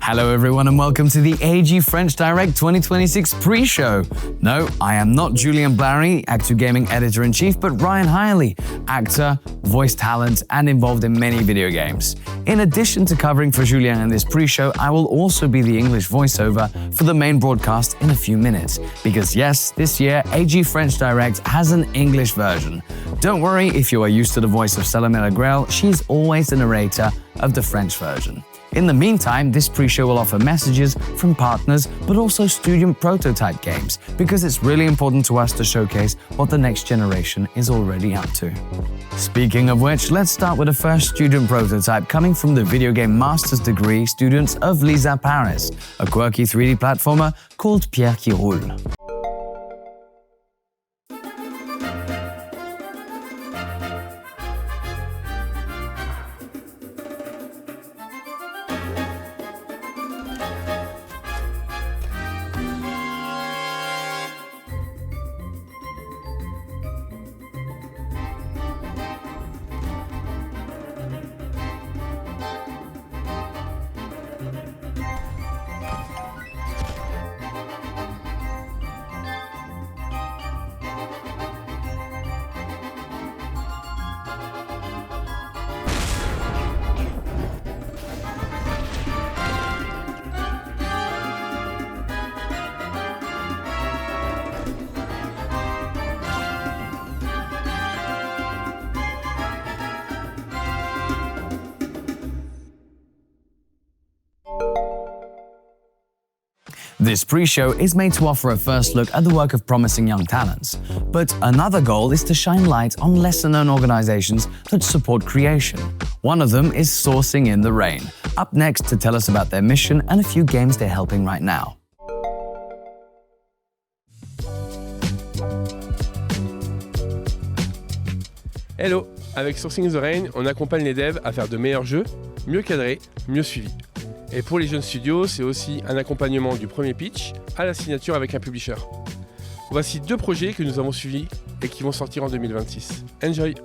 Hello everyone and welcome to the AG French Direct 2026 pre-show. No, I am not Julien Blary, Actu Gaming Editor-in-Chief, but Ryan Hiley, actor, voice talent, and involved in many video games. In addition to covering for Julien in this pre-show, I will also be the English voiceover for the main broadcast in a few minutes. Because yes, this year, AG French Direct has an English version. Don't worry if you are used to the voice of Calame Legrel, she's always the narrator of the French version. In the meantime, this pre-show will offer messages from partners, but also student prototype games, because it's really important to us to showcase what the next generation is already up to. Speaking of which, let's start with the first student prototype coming from the video game master's degree students of Lisa Paris, a quirky 3D platformer called Pierre qui roule. This pre-show is made to offer a first look at the work of promising young talents, but another goal is to shine light on lesser-known organizations that support creation. One of them is Sourcing in the Rain, up next to tell us about their mission and a few games they're helping right now. Hello! Avec Sourcing in the Rain, on accompagne les devs à faire de meilleurs jeux, mieux cadrés, mieux suivis. Et pour les jeunes studios, c'est aussi un accompagnement du premier pitch à la signature avec un publisher. Voici 2 projets que nous avons suivis et qui vont sortir en 2026. Enjoy!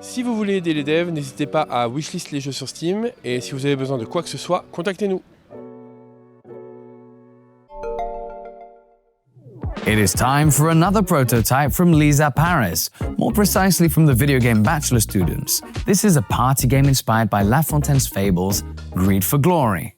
Si vous voulez aider les devs, n'hésitez pas à wishlist les jeux sur Steam et si vous avez besoin de quoi que ce soit, contactez-nous. It is time for another prototype from Lisa Paris, more precisely from the video game bachelor students. This is a party game inspired by La Fontaine's fables, Greed for Glory.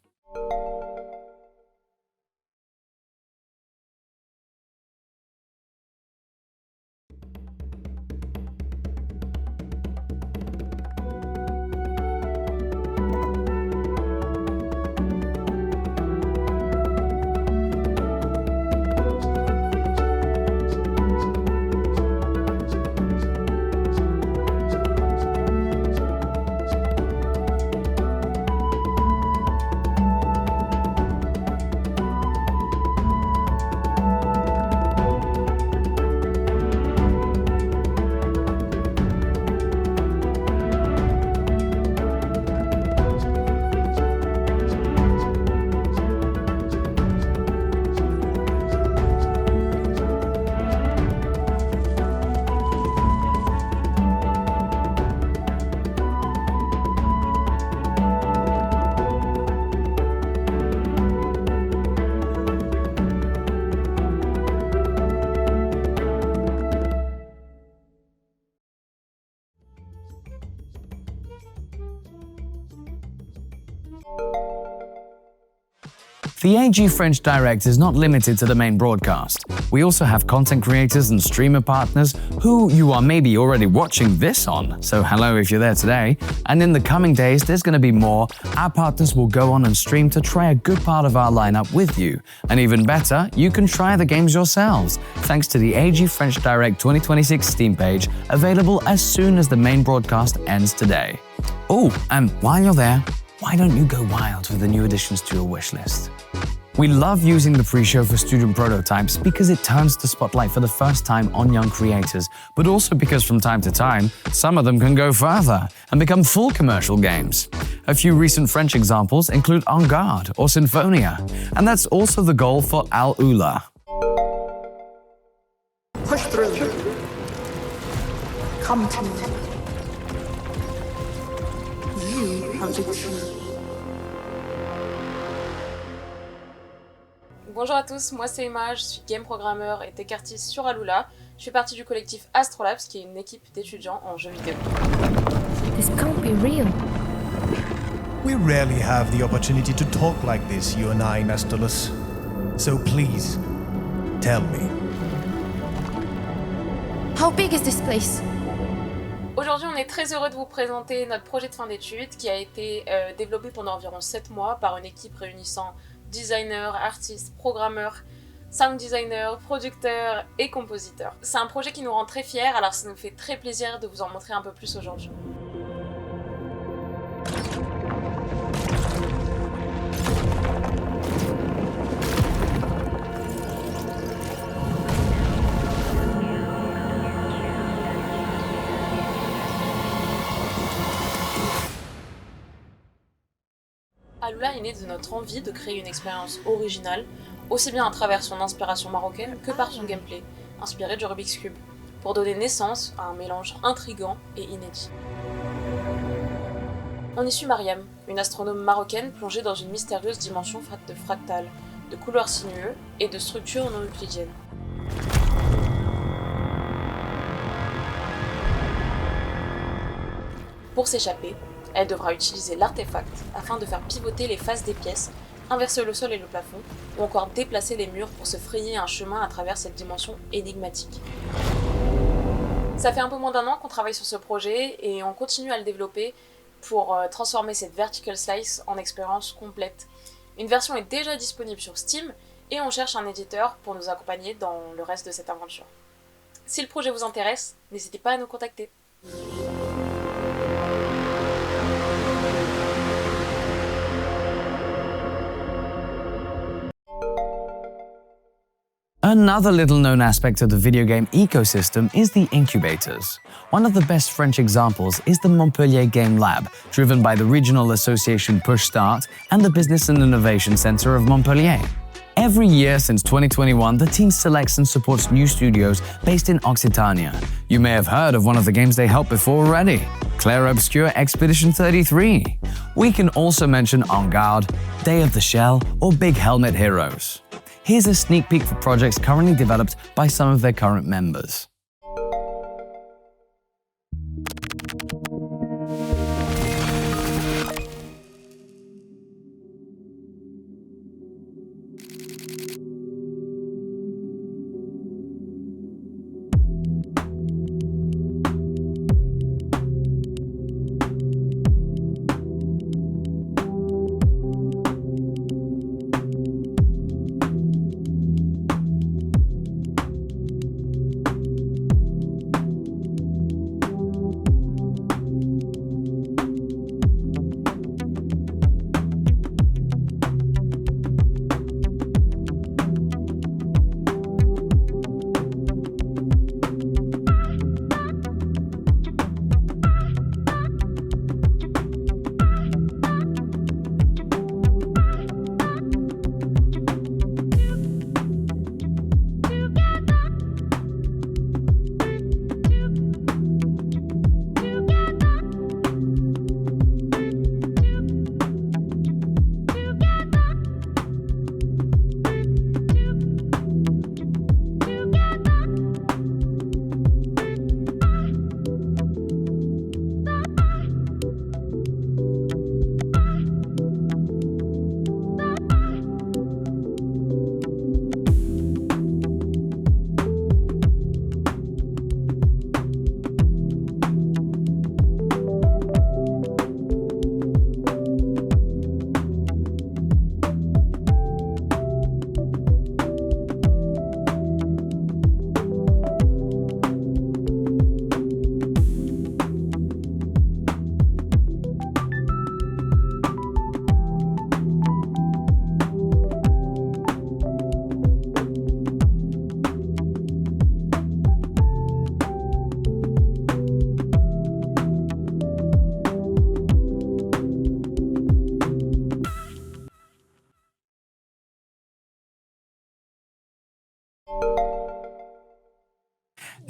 The AG French Direct is not limited to the main broadcast. We also have content creators and streamer partners who you are maybe already watching this on, so hello if you're there today. And in the coming days, there's going to be more. Our partners will go on and stream to try a good part of our lineup with you. And even better, you can try the games yourselves, thanks to the AG French Direct 2026 Steam page, available as soon as the main broadcast ends today. Oh, and while you're there, why don't you go wild with the new additions to your wishlist? We love using the pre-show for student prototypes because it turns the spotlight for the first time on young creators, but also because from time to time, some of them can go further and become full commercial games. A few recent French examples include En Garde or Symphonia, and that's also the goal for Al Ula. Push through. Come to me. You are the key. Bonjour à tous, moi c'est Emma, je suis game programmeur et tech artist sur Alula. Je fais partie du collectif Astrolabs, qui est une équipe d'étudiants en jeux vidéo. This can't be real. We rarely have the opportunity to talk like this, you and I, Nestolus. So please, tell me. How big is this place? Aujourd'hui, on est très heureux de vous présenter notre projet de fin d'études qui a été développé pendant environ 7 mois par une équipe réunissant designers, artistes, programmeurs, sound designers, producteurs et compositeurs. C'est un projet qui nous rend très fiers, alors ça nous fait très plaisir de vous en montrer un peu plus aujourd'hui. Alula est né de notre envie de créer une expérience originale, aussi bien à travers son inspiration marocaine que par son gameplay, inspiré du Rubik's Cube, pour donner naissance à un mélange intriguant et inédit. On y suit Mariam, une astronome marocaine plongée dans une mystérieuse dimension faite de fractales, de couloirs sinueux et de structures non euclidiennes. Pour s'échapper, elle devra utiliser l'artefact afin de faire pivoter les faces des pièces, inverser le sol et le plafond, ou encore déplacer les murs pour se frayer un chemin à travers cette dimension énigmatique. Ça fait un peu moins d'1 an qu'on travaille sur ce projet et on continue à le développer pour transformer cette vertical slice en expérience complète. Une version est déjà disponible sur Steam et on cherche un éditeur pour nous accompagner dans le reste de cette aventure. Si le projet vous intéresse, n'hésitez pas à nous contacter. Another little-known aspect of the video game ecosystem is the incubators. One of the best French examples is the Montpellier Game Lab, driven by the regional association Push Start and the Business and Innovation Center of Montpellier. Every year since 2021, the team selects and supports new studios based in Occitania. You may have heard of one of the games they helped before already, Clair Obscur Expedition 33. We can also mention En Garde, Day of the Shell, or Big Helmet Heroes. Here's a sneak peek for projects currently developed by some of their current members.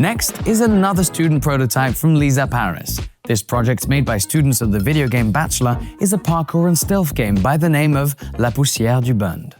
Next is another student prototype from Lisa Paris. This project, made by students of the video game Bachelor, is a parkour and stealth game by the name of La Poussière du Bund.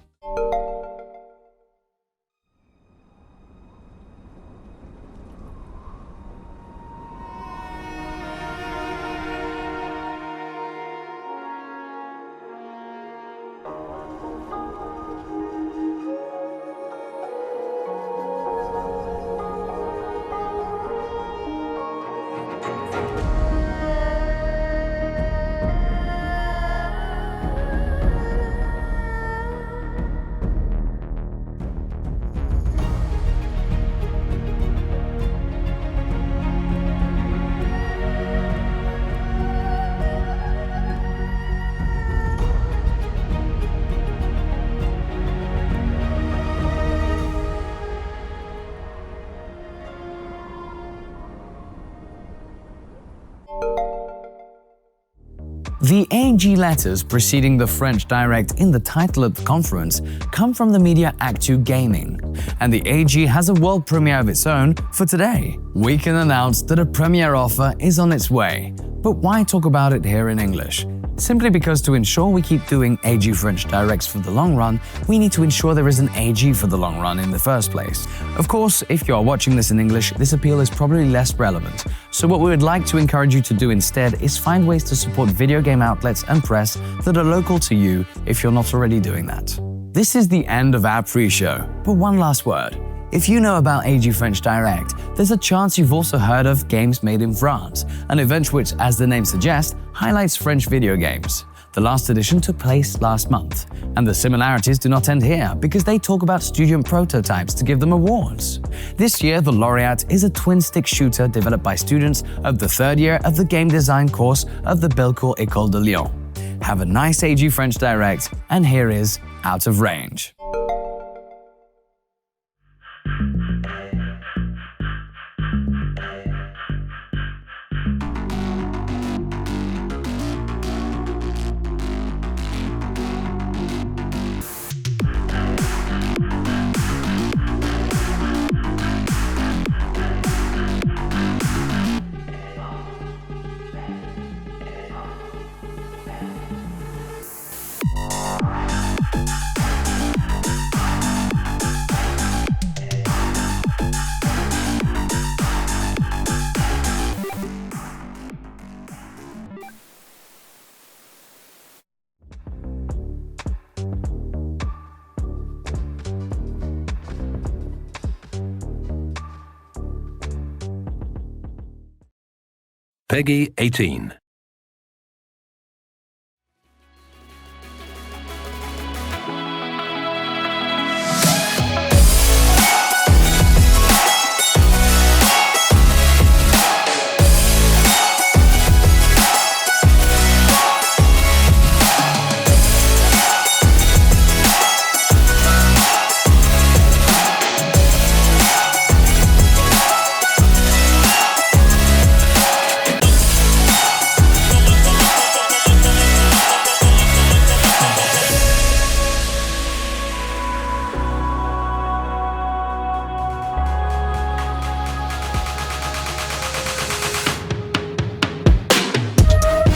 The AG letters preceding the French Direct in the title of the conference come from the media Actu Gaming, and the AG has a world premiere of its own for today. We can announce that a premiere offer is on its way, but why talk about it here in English? Simply because to ensure we keep doing AG French Directs for the long run, we need to ensure there is an AG for the long run in the first place. Of course, if you are watching this in English, this appeal is probably less relevant. So what we would like to encourage you to do instead is find ways to support video game outlets and press that are local to you if you're not already doing that. This is the end of our pre-show, but one last word. If you know about AG French Direct, there's a chance you've also heard of Games Made in France, an event which, as the name suggests, highlights French video games. The last edition took place last month, and the similarities do not end here because they talk about student prototypes to give them awards. This year, the laureate is a twin-stick shooter developed by students of the third year of the game design course of the Belcourt École de Lyon. Have a nice AG French Direct, and here is Out of Range. Peggy 18.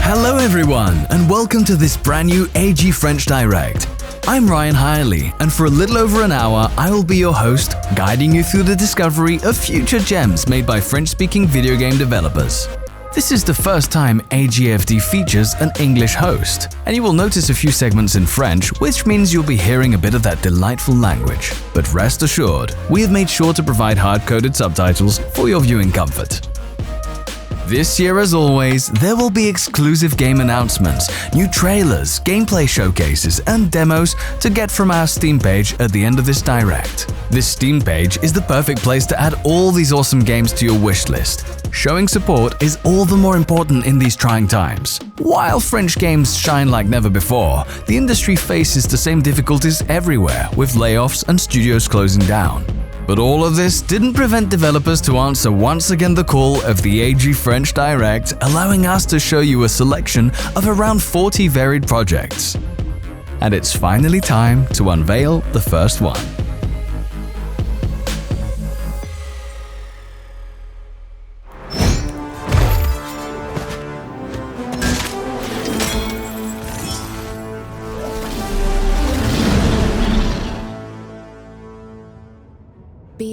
Hello everyone, and welcome to this brand new AG French Direct. I'm Ryan Hiley, and for a little over an hour, I will be your host, guiding you through the discovery of future gems made by French-speaking video game developers. This is the first time AGFD features an English host, and you will notice a few segments in French, which means you'll be hearing a bit of that delightful language. But rest assured, we have made sure to provide hard-coded subtitles for your viewing comfort. This year, as always, there will be exclusive game announcements, new trailers, gameplay showcases, and demos to get from our Steam page at the end of this Direct. This Steam page is the perfect place to add all these awesome games to your wish list. Showing support is all the more important in these trying times. While French games shine like never before, the industry faces the same difficulties everywhere, with layoffs and studios closing down. But all of this didn't prevent developers to answer once again the call of the AG French Direct, allowing us to show you a selection of around 40 varied projects. And it's finally time to unveil the first one.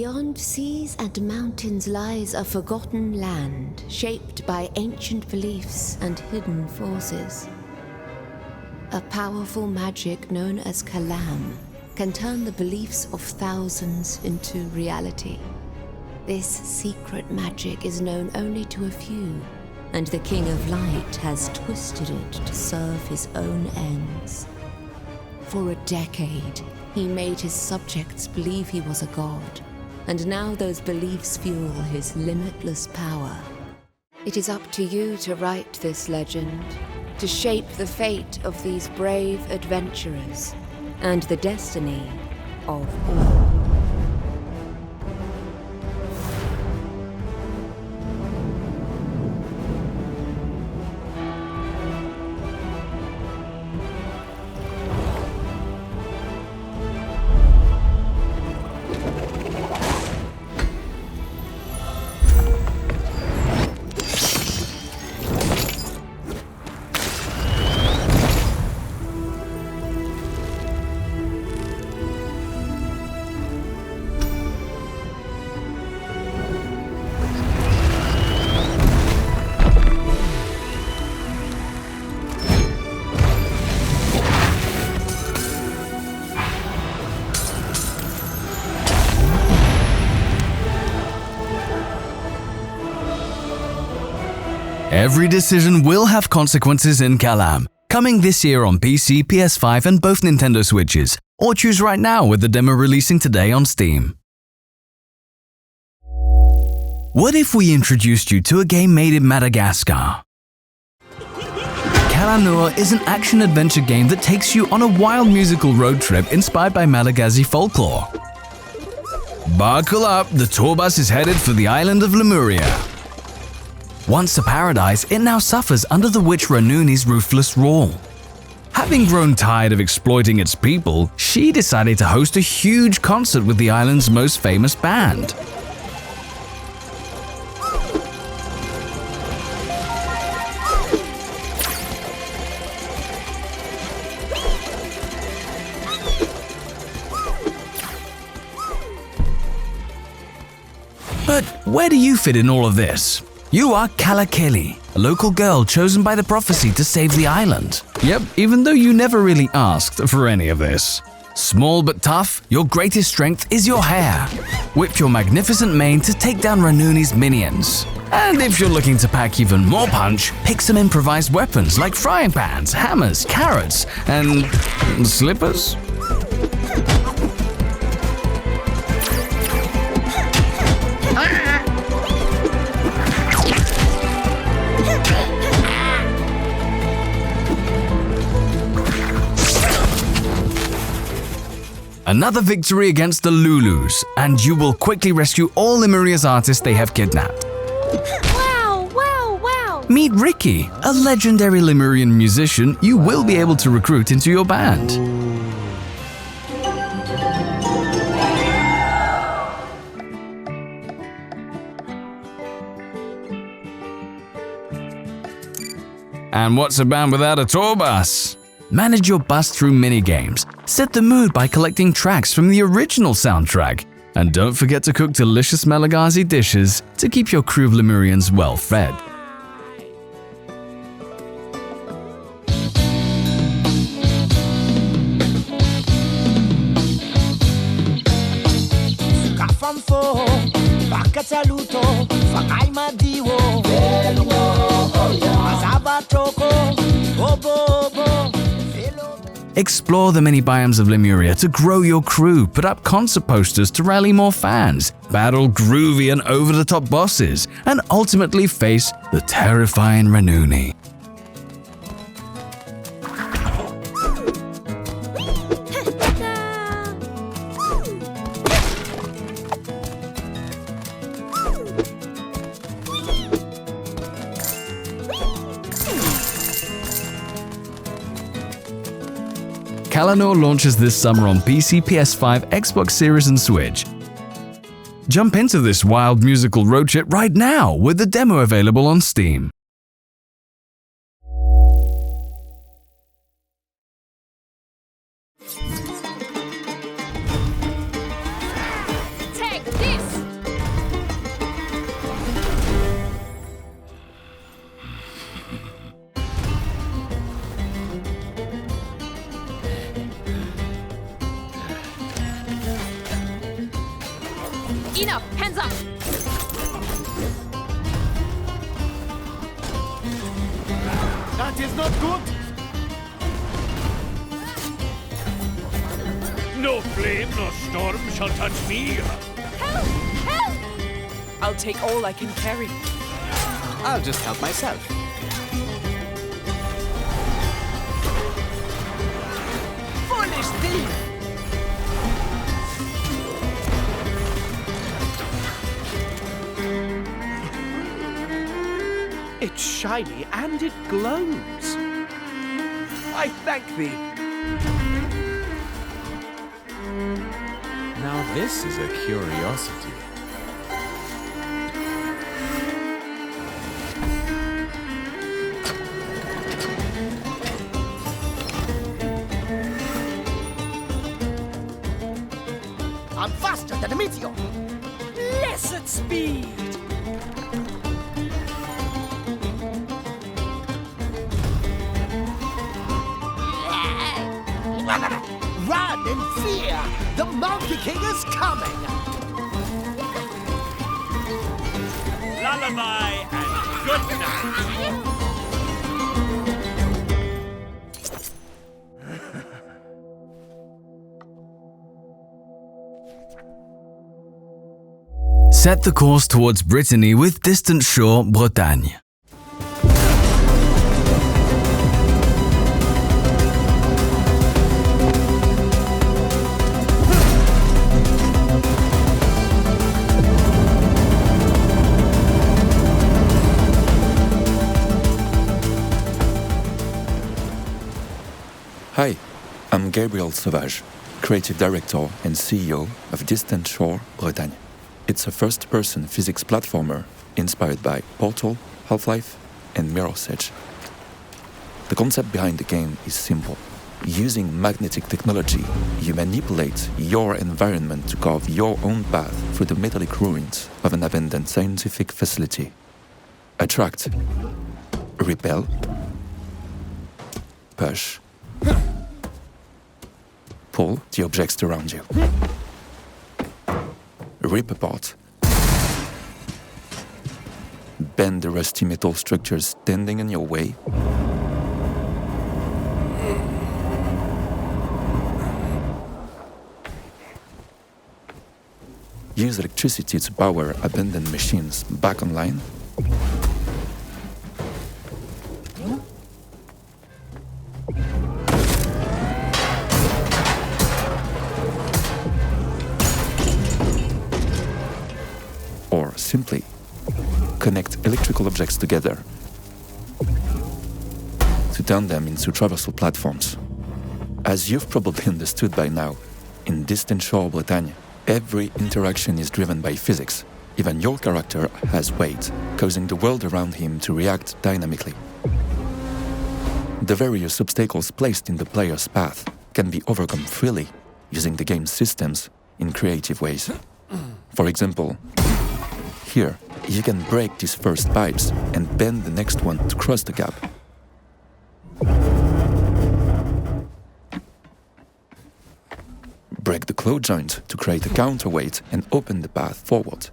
Beyond seas and mountains lies a forgotten land, shaped by ancient beliefs and hidden forces. A powerful magic known as Calame can turn the beliefs of thousands into reality. This secret magic is known only to a few, and the King of Light has twisted it to serve his own ends. For a decade, he made his subjects believe he was a god, and now those beliefs fuel his limitless power. It is up to you to write this legend, to shape the fate of these brave adventurers, and the destiny of all. Every decision will have consequences in Calame, coming this year on PC, PS5 and both Nintendo Switches, or choose right now with the demo releasing today on Steam. What if we introduced you to a game made in Madagascar? Kalanoro is an action-adventure game that takes you on a wild musical road trip inspired by Malagasy folklore. Buckle up, the tour bus is headed for the island of Lemuria. Once a paradise, it now suffers under the witch Ranuni's ruthless rule. Having grown tired of exploiting its people, she decided to host a huge concert with the island's most famous band. But where do you fit in all of this? You are Kalakeli, a local girl chosen by the prophecy to save the island. Yep, even though you never really asked for any of this. Small but tough, your greatest strength is your hair. Whip your magnificent mane to take down Ranuni's minions. And if you're looking to pack even more punch, pick some improvised weapons like frying pans, hammers, carrots, and slippers. Another victory against the Lulus, and you will quickly rescue all Lemuria's artists they have kidnapped. Wow, wow, wow! Meet Ricky, a legendary Lemurian musician you will be able to recruit into your band. And what's a band without a tour bus? Manage your bus through minigames, set the mood by collecting tracks from the original soundtrack, and don't forget to cook delicious Malagasy dishes to keep your crew of Lemurians well fed. Explore the many biomes of Lemuria to grow your crew, put up concert posters to rally more fans, battle groovy and over-the-top bosses, and ultimately face the terrifying Ranuni. Kalanoro launches this summer on PC, PS5, Xbox Series and Switch. Jump into this wild musical road trip right now with the demo available on Steam. Take this! Enough! Hands up! That is not good! No flame nor storm shall touch me. Help! Help! I'll take all I can carry. I'll just help myself. Foolish thief! It's shiny and it glows. I thank thee. Now this is a curiosity. I'm faster than a meteor! Less at speed! Run in fear! The Monkey King is coming! Lullaby and good night. Set the course towards Brittany with distant shore Bretagne. Hi, I'm Gabriel Sauvage, Creative Director and CEO of Distant Shore Bretagne. It's a first-person physics platformer inspired by Portal, Half-Life, and Mirage Edge. The concept behind the game is simple. Using magnetic technology, you manipulate your environment to carve your own path through the metallic ruins of an abandoned scientific facility. Attract, repel, push, pull the objects around you. Rip apart. Bend the rusty metal structures standing in your way. Use electricity to power abandoned machines back online. Or simply connect electrical objects together to turn them into traversal platforms. As you've probably understood by now, in Distant Shore Bretagne, every interaction is driven by physics. Even your character has weight, causing the world around him to react dynamically. The various obstacles placed in the player's path can be overcome freely using the game's systems in creative ways. For example, here, you can break these first pipes and bend the next one to cross the gap. Break the claw joint to create a counterweight and open the path forward.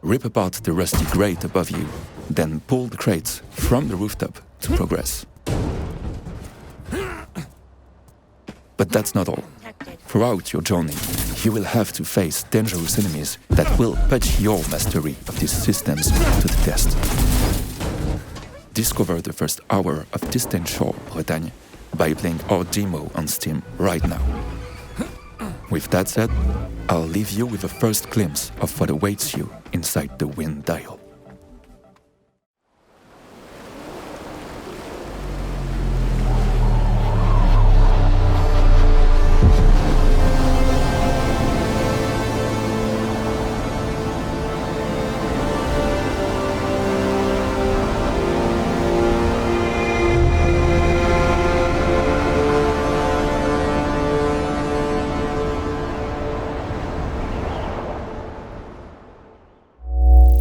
Rip apart the rusty grate above you, then pull the crates from the rooftop to progress. But that's not all. Throughout your journey, you will have to face dangerous enemies that will put your mastery of these systems to the test. Discover the first hour of Distant Shore Bretagne by playing our demo on Steam right now. With that said, I'll leave you with a first glimpse of what awaits you inside the Wind Dial.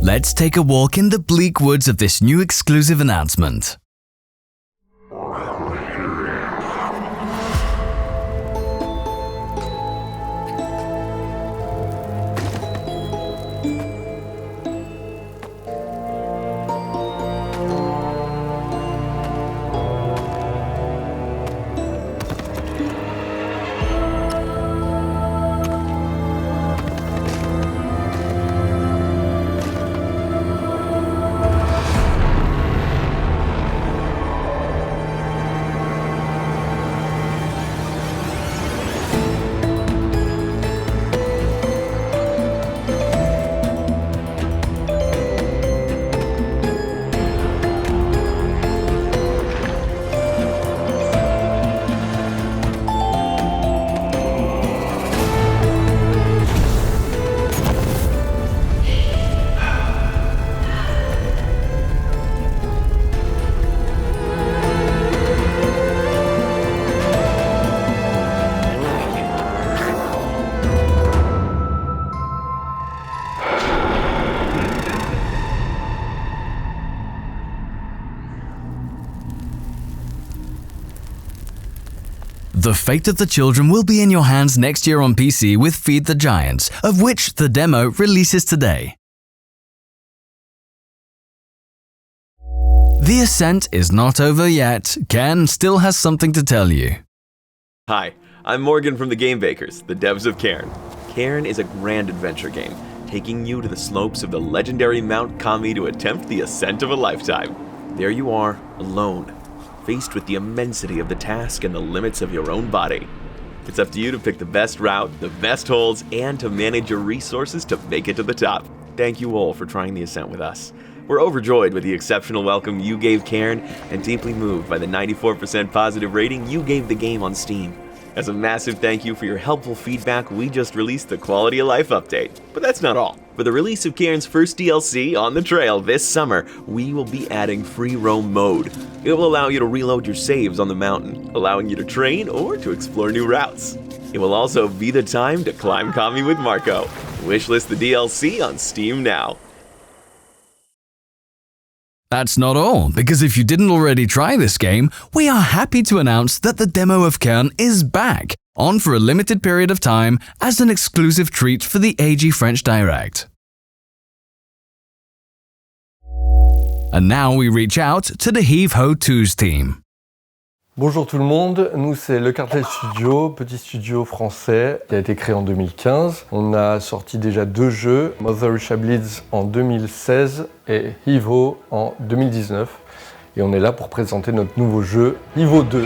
Let's take a walk in the bleak woods of this new exclusive announcement. The fate of the children will be in your hands next year on PC with Feed the Giants, of which the demo releases today. The ascent is not over yet. Ken still has something to tell you. Hi, I'm Morgan from the Game Bakers, the devs of CAIRN. CAIRN is a grand adventure game, taking you to the slopes of the legendary Mount Kami to attempt the ascent of a lifetime. There you are, alone, faced with the immensity of the task and the limits of your own body. It's up to you to pick the best route, the best holes, and to manage your resources to make it to the top. Thank you all for trying the ascent with us. We're overjoyed with the exceptional welcome you gave CAIRN and deeply moved by the 94% positive rating you gave the game on Steam. As a massive thank you for your helpful feedback, we just released the Quality of Life update. But that's not all. For the release of CAIRN's first DLC, On the Trail, this summer, we will be adding Free Roam mode. It will allow you to reload your saves on the mountain, allowing you to train or to explore new routes. It will also be the time to climb Kami with Marco. Wishlist the DLC on Steam now. That's not all, because if you didn't already try this game, we are happy to announce that the demo of CAIRN is back, on for a limited period of time as an exclusive treat for the AG French Direct. And now we reach out to the Heave Ho 2's team. Bonjour tout le monde, nous c'est le Cartel Studio, petit studio français qui a été créé en 2015. On a sorti déjà 2 jeux, Mother Russia Bleeds en 2016 et Heave Ho en 2019. Et on est là pour présenter notre nouveau jeu, Heave Ho 2.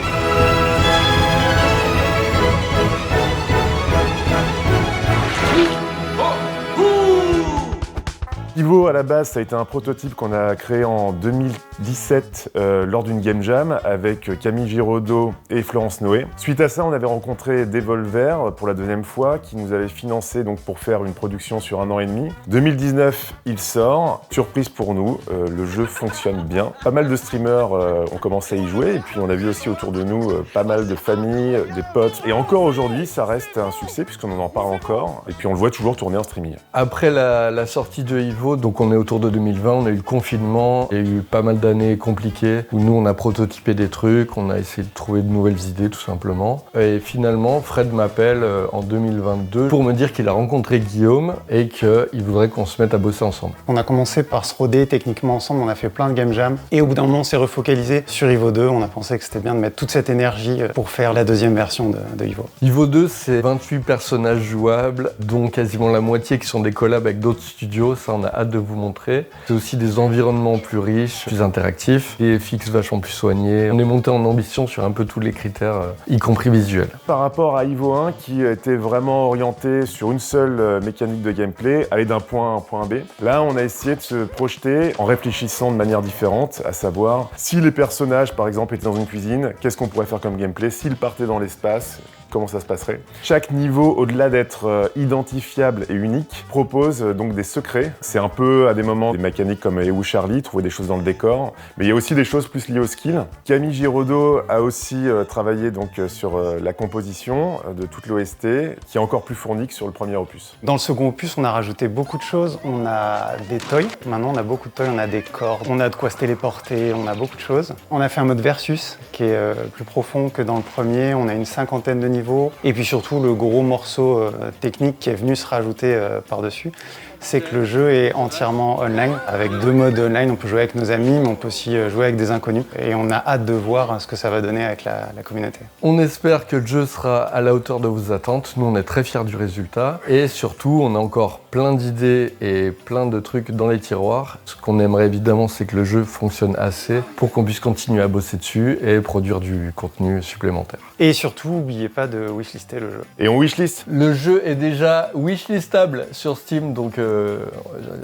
Heave Ho, à la base, ça a été un prototype qu'on a créé en 2017 lors d'une game jam avec Camille Giraudot et Florence Noé. Suite à ça, on avait rencontré Devolver pour la deuxième fois, qui nous avait financé donc, pour faire une production sur 1 an et demi. 2019, il sort. Surprise pour nous, le jeu fonctionne bien. Pas mal de streamers ont commencé à y jouer, et puis on a vu aussi autour de nous pas mal de familles, des potes. Et encore aujourd'hui, ça reste un succès puisqu'on en parle encore, et puis on le voit toujours tourner en streaming. Après la sortie de Heave Ho, donc on est autour de 2020, on a eu le confinement, il y a eu pas mal d'années compliquées où nous on a prototypé des trucs, on a essayé de trouver de nouvelles idées tout simplement. Et finalement, Fred m'appelle en 2022 pour me dire qu'il a rencontré Guillaume et qu'il voudrait qu'on se mette à bosser ensemble. On a commencé par se roder techniquement ensemble, on a fait plein de game jam et au bout d'un moment on s'est refocalisé sur Heave Ho 2, on a pensé que c'était bien de mettre toute cette énergie pour faire la deuxième version de Heave Ho. Heave Ho 2, c'est 28 personnages jouables, dont quasiment la moitié qui sont des collabs avec d'autres studios, ça on a hâte de vous montrer. C'est aussi des environnements plus riches, plus interactifs, des FX vachement plus soignés. On est monté en ambition sur un peu tous les critères, y compris visuels. Par rapport à Heave Ho 1, qui était vraiment orienté sur une seule mécanique de gameplay, aller d'un point A à un point B, là on a essayé de se projeter en réfléchissant de manière différente, à savoir si les personnages par exemple étaient dans une cuisine, qu'est-ce qu'on pourrait faire comme gameplay, s'ils partaient dans l'espace, comment ça se passerait. Chaque niveau, au-delà d'être identifiable et unique, propose donc des secrets. C'est un peu à des moments des mécaniques comme Ewu Charlie, trouver des choses dans le décor, mais il y a aussi des choses plus liées au skill. Camille Giraudot a aussi travaillé donc sur la composition de toute l'OST, qui est encore plus fournie que sur le premier opus. Dans le second opus, on a rajouté beaucoup de choses. On a des toys, maintenant on a beaucoup de toys, on a des cordes, on a de quoi se téléporter, on a beaucoup de choses. On a fait un mode versus qui est plus profond que dans le premier, on a une 50aine de niveaux. Et puis surtout, le gros morceau technique qui est venu se rajouter par-dessus, c'est que le jeu est entièrement online, avec 2 modes online. On peut jouer avec nos amis, mais on peut aussi jouer avec des inconnus. Et on a hâte de voir ce que ça va donner avec la communauté. On espère que le jeu sera à la hauteur de vos attentes. Nous, on est très fiers du résultat. Et surtout, on a encore plein d'idées et plein de trucs dans les tiroirs. Ce qu'on aimerait évidemment, c'est que le jeu fonctionne assez pour qu'on puisse continuer à bosser dessus et produire du contenu supplémentaire. Et surtout, n'oubliez pas de wishlister le jeu. Et on wishlist. Le jeu est déjà wishlistable sur Steam, donc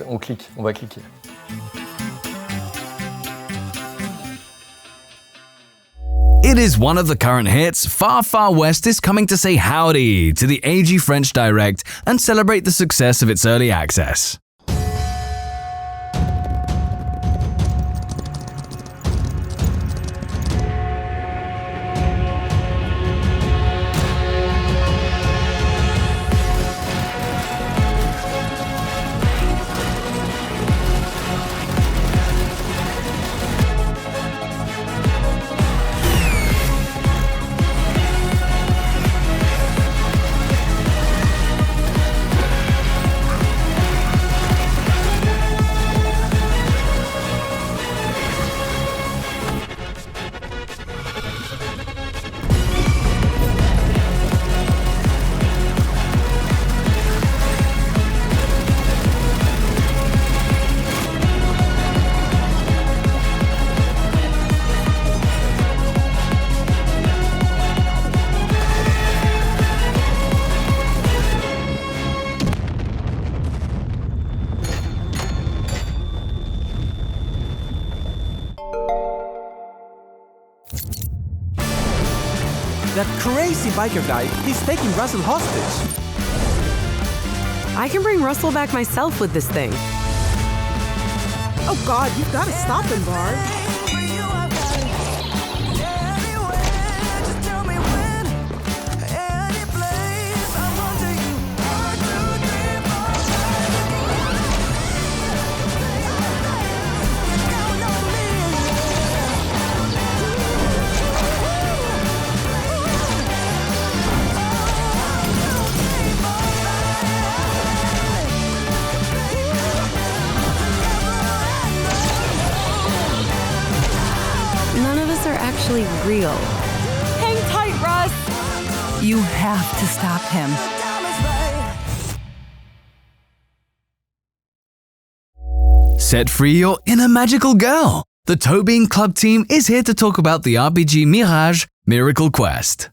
on va cliquer. It is one of the current hits. Far Far West is coming to say howdy to the AG French Direct and celebrate the success of its early access. That crazy biker guy, he's taking Russell hostage. I can bring Russell back myself with this thing. Oh God, you've got to stop him, Bard. Actually real. Hang tight, Russ! You have to stop him. Set free your inner magical girl. The Gobliiins Club team is here to talk about the RPG Mirage Miracle Quest.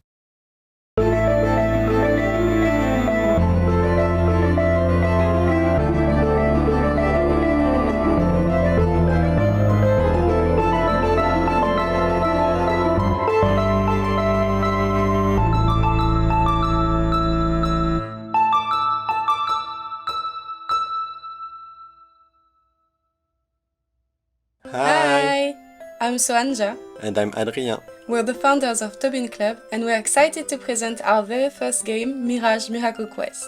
Hi, I'm Soanja. And I'm Adrien. We're the founders of Gobliiins Club and we're excited to present our very first game, Mirage Miracle Quest.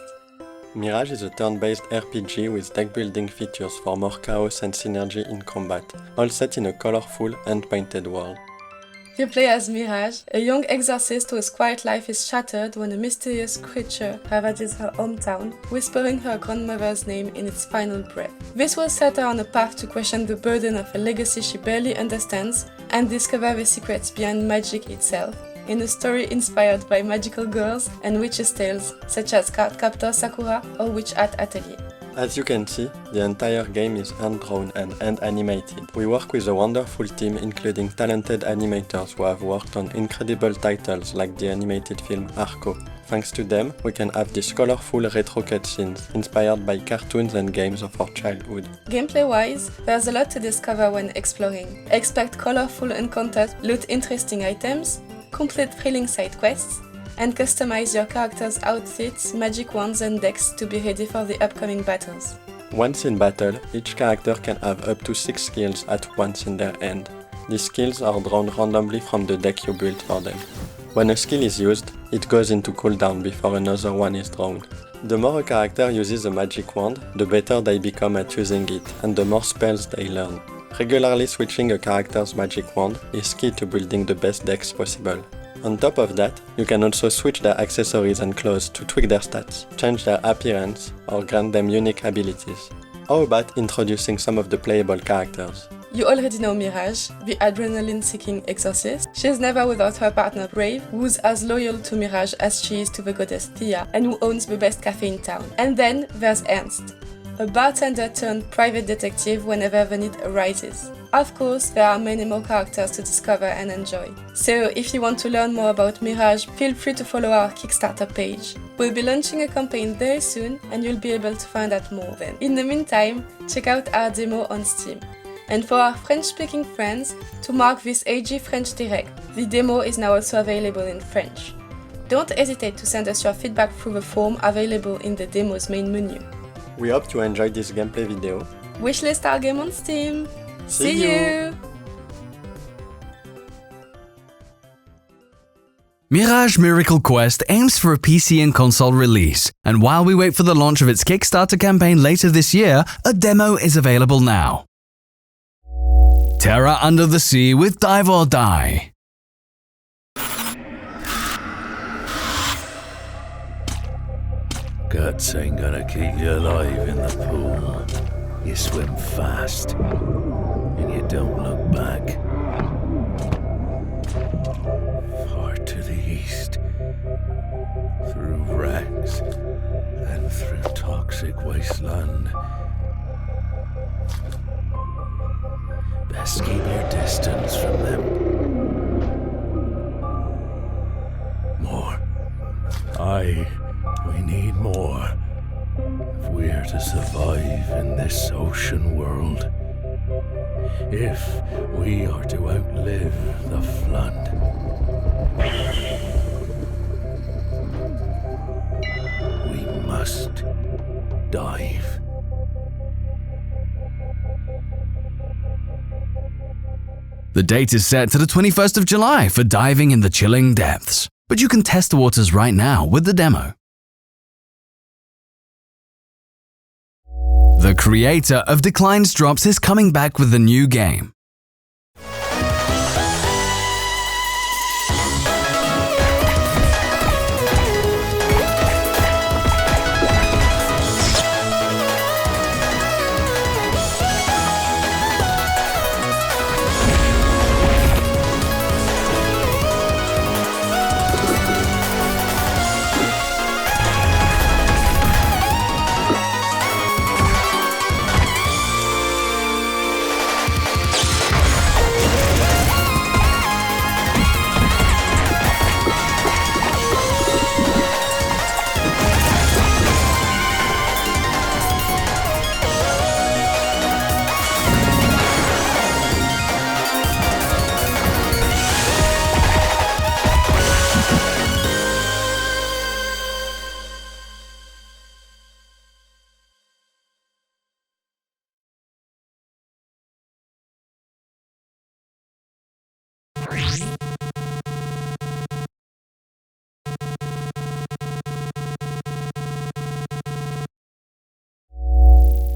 Mirage is a turn-based RPG with deck-building features for more chaos and synergy in combat, all set in a colorful and painted world. You play as Mirage, a young exorcist whose quiet life is shattered when a mysterious creature ravages her hometown, whispering her grandmother's name in its final breath. This will set her on a path to question the burden of a legacy she barely understands and discover the secrets behind magic itself, in a story inspired by magical girls and witches' tales such as Cardcaptor Sakura or Witch Hat Atelier. As you can see, the entire game is hand-drawn and hand-animated. We work with a wonderful team including talented animators who have worked on incredible titles like the animated film Arco. Thanks to them, we can have these colorful retro cutscenes inspired by cartoons and games of our childhood. Gameplay-wise, there's a lot to discover when exploring. Expect colorful encounters, loot interesting items, complete thrilling side quests, and customize your character's outfits, magic wands and decks to be ready for the upcoming battles. Once in battle, each character can have up to 6 skills at once in their hand. These skills are drawn randomly from the deck you built for them. When a skill is used, it goes into cooldown before another one is drawn. The more a character uses a magic wand, the better they become at using it, and the more spells they learn. Regularly switching a character's magic wand is key to building the best decks possible. On top of that, you can also switch their accessories and clothes to tweak their stats, change their appearance, or grant them unique abilities. How about introducing some of the playable characters? You already know Mirage, the adrenaline-seeking exorcist. She's never without her partner Brave, who's as loyal to Mirage as she is to the goddess Thea, and who owns the best cafe in town. And then there's Ernst, a bartender turned private detective whenever the need arises. Of course, there are many more characters to discover and enjoy. So if you want to learn more about Mirage, feel free to follow our Kickstarter page. We'll be launching a campaign very soon and you'll be able to find out more then. In the meantime, check out our demo on Steam. And for our French-speaking friends, to mark this AG French Direct, the demo is now also available in French. Don't hesitate to send us your feedback through the form available in the demo's main menu. We hope you enjoyed this gameplay video. Wishlist our game on Steam! See you! Mirage Miracle Quest aims for a PC and console release, and while we wait for the launch of its Kickstarter campaign later this year, a demo is available now. Terra Under the Sea with Dive or Die. Guts ain't gonna keep you alive in the pool. You swim fast, and you don't look back. Far to the east, through wrecks, and through toxic wasteland. Best keep your distance from them. More. We need more. If we're to survive in this ocean world. If we are to outlive the flood. must dive. The date is set to the 21st of July for diving in the chilling depths, but you can test the waters right now with the demo. The creator of Declines Drops is coming back with a new game.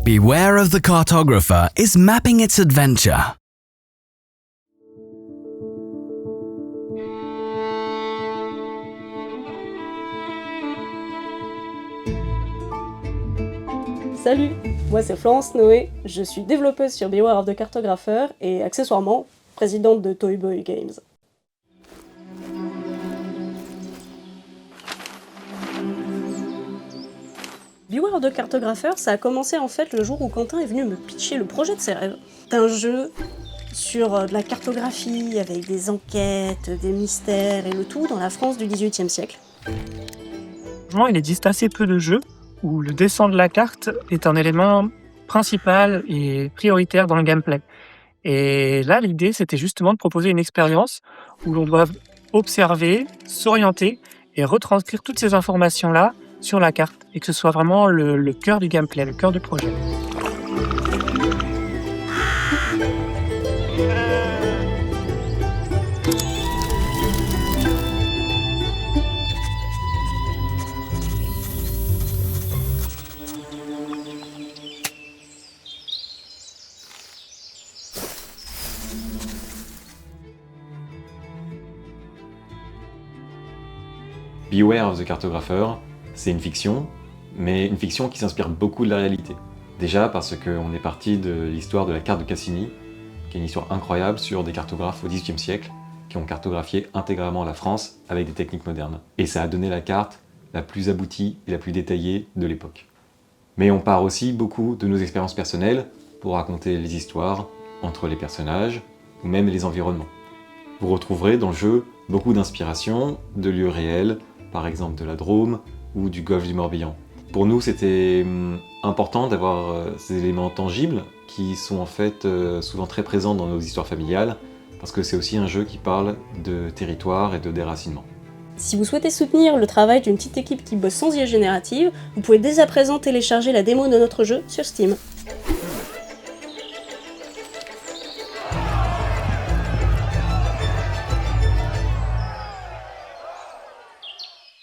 Beware of the Cartographer is mapping its adventure. Salut, moi c'est Florence Noé, je suis développeuse sur Beware of the Cartographer et accessoirement présidente de Toy Boy Games. Beware of the Cartographer, ça a commencé en fait le jour où Quentin est venu me pitcher le projet de ses rêves. d'un jeu sur de la cartographie avec des enquêtes, des mystères et le tout dans la France du XVIIIe siècle. Il existe assez peu de jeux où le dessin de la carte est un élément principal et prioritaire dans le gameplay. Et là, l'idée, c'était justement de proposer une expérience où l'on doit observer, s'orienter et retranscrire toutes ces informations-là sur la carte et que ce soit vraiment le cœur du gameplay, le cœur du projet. Beware of the Cartographer, c'est une fiction, mais une fiction qui s'inspire beaucoup de la réalité. Déjà parce qu'on est parti de l'histoire de la carte de Cassini, qui est une histoire incroyable sur des cartographes au XVIIIe siècle qui ont cartographié intégralement la France avec des techniques modernes. Et ça a donné la carte la plus aboutie et la plus détaillée de l'époque. Mais on part aussi beaucoup de nos expériences personnelles pour raconter les histoires entre les personnages ou même les environnements. Vous retrouverez dans le jeu beaucoup d'inspiration de lieux réels, par exemple de la Drôme ou du golfe du Morbihan. Pour nous, c'était important d'avoir ces éléments tangibles qui sont en fait souvent très présents dans nos histoires familiales, parce que c'est aussi un jeu qui parle de territoire et de déracinement. Si vous souhaitez soutenir le travail d'une petite équipe qui bosse sans IA générative, vous pouvez dès à présent télécharger la démo de notre jeu sur Steam.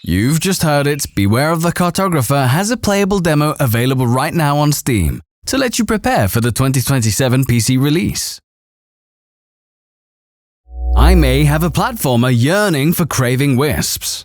You've just heard it, Beware of the Cartographer has a playable demo available right now on Steam to let you prepare for the 2027 PC release. I may have a platformer yearning for Craving Wisps.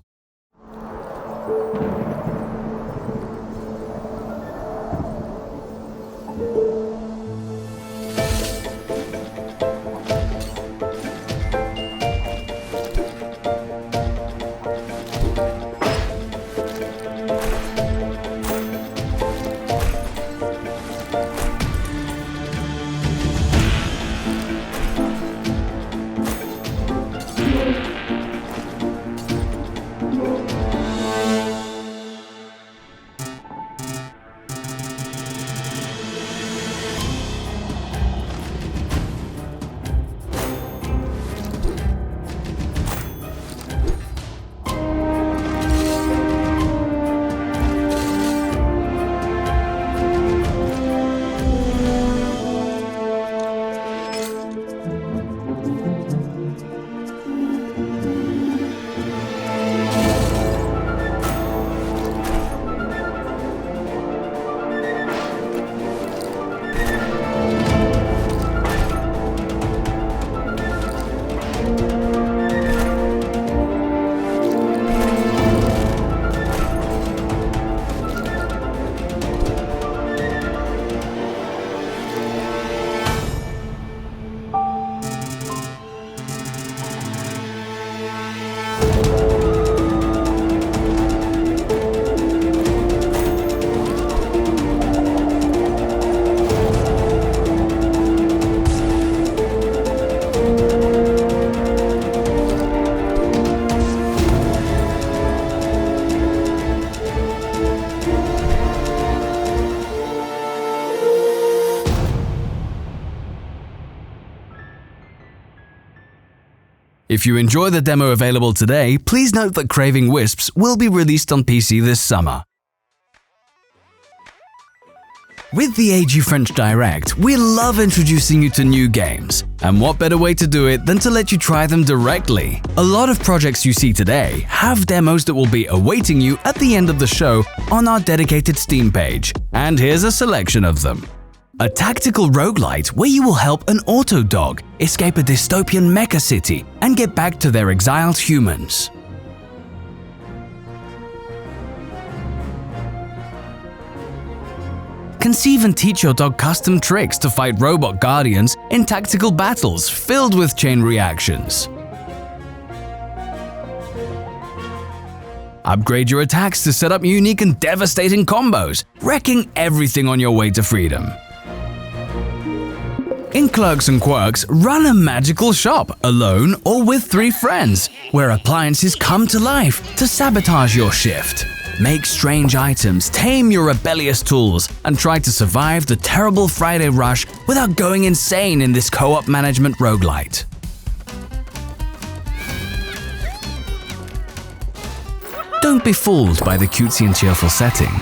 If you enjoy the demo available today, please note that Craving Wisps will be released on PC this summer. With the AG French Direct, we love introducing you to new games. And what better way to do it than to let you try them directly? A lot of projects you see today have demos that will be awaiting you at the end of the show on our dedicated Steam page. And here's a selection of them. A tactical roguelite where you will help an auto dog escape a dystopian mecha city and get back to their exiled humans. Conceive and teach your dog custom tricks to fight robot guardians in tactical battles filled with chain reactions. Upgrade your attacks to set up unique and devastating combos, wrecking everything on your way to freedom. In Clerks and Quirks, run a magical shop, alone or with 3 friends, where appliances come to life to sabotage your shift. Make strange items, tame your rebellious tools, and try to survive the terrible Friday rush without going insane in this co-op management roguelite. Don't be fooled by the cutesy and cheerful setting.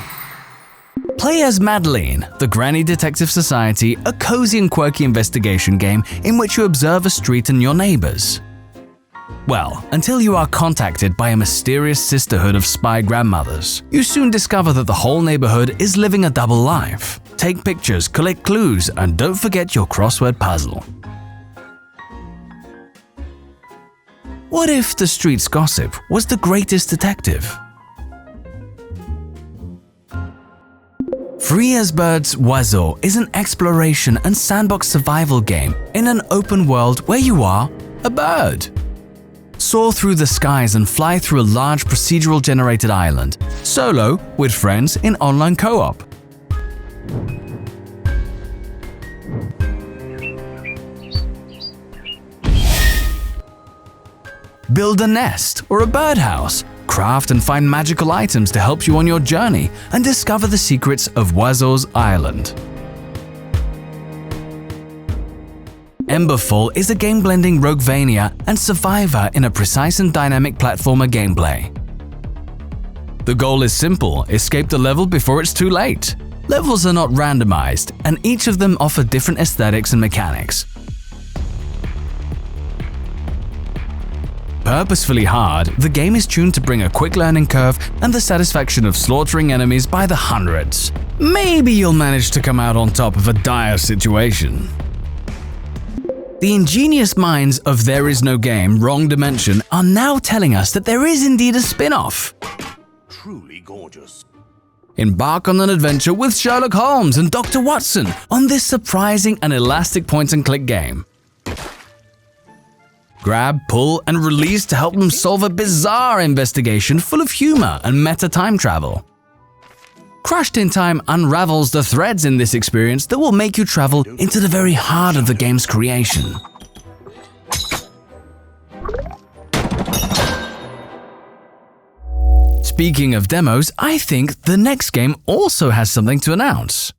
Play as Madeline, the Granny Detective Society, a cozy and quirky investigation game in which you observe a street and your neighbors. Well, until you are contacted by a mysterious sisterhood of spy grandmothers. You soon discover that the whole neighborhood is living a double life. Take pictures, collect clues, and don't forget your crossword puzzle. What if the street's gossip was the greatest detective? Free as Birds Oiseau is an exploration and sandbox survival game in an open world where you are a bird. Soar through the skies and fly through a large procedural-generated island, solo, with friends in online co-op. Build a nest or a birdhouse, craft and find magical items to help you on your journey, and discover the secrets of Oiseau's Island. Emberfall is a game blending Roguevania and Survivor in a precise and dynamic platformer gameplay. The goal is simple: escape the level before it's too late. Levels are not randomized, and each of them offer different aesthetics and mechanics. Purposefully hard, the game is tuned to bring a quick learning curve and the satisfaction of slaughtering enemies by the hundreds. Maybe you'll manage to come out on top of a dire situation. The ingenious minds of There Is No Game, Wrong Dimension are now telling us that there is indeed a spin-off. Truly gorgeous. Embark on an adventure with Sherlock Holmes and Dr. Watson on this surprising and elastic point-and-click game. Grab, pull, and release to help them solve a bizarre investigation full of humor and meta time travel. Crushed in Time unravels the threads in this experience that will make you travel into the very heart of the game's creation. Speaking of demos, I think the next game also has something to announce.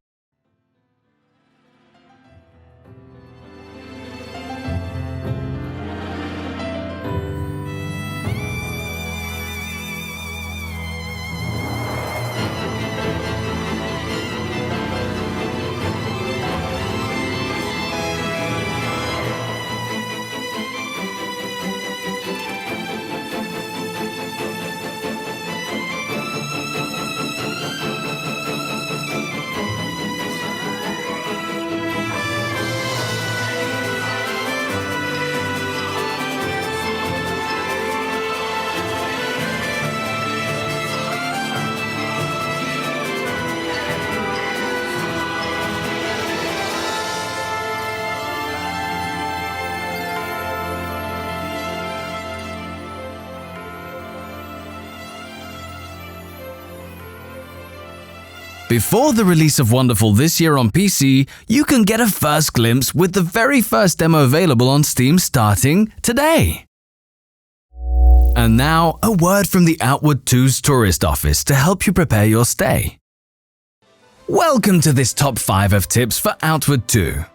Before the release of Wonderfall this year on PC, you can get a first glimpse with the very first demo available on Steam starting today. And now, a word from the Outward 2's tourist office to help you prepare your stay. Welcome to this top 5 of tips for Outward 2.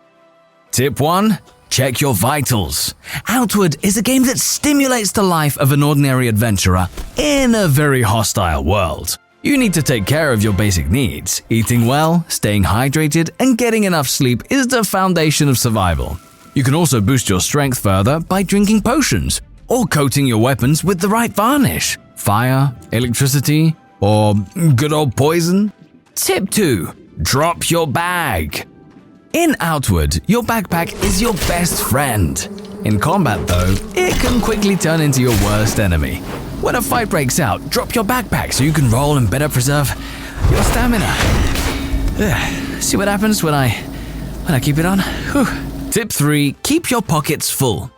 Tip 1. check your vitals. Outward is a game that stimulates the life of an ordinary adventurer in a very hostile world. You need to take care of your basic needs. Eating well, staying hydrated, and getting enough sleep is the foundation of survival. You can also boost your strength further by drinking potions or coating your weapons with the right varnish. Fire, electricity, or good old poison. Tip 2. Drop your bag. In Outward, your backpack is your best friend. In combat though, it can quickly turn into your worst enemy. When a fight breaks out, drop your backpack so you can roll and better preserve your stamina. See what happens when I keep it on? Whew. Tip 3. Keep your pockets full.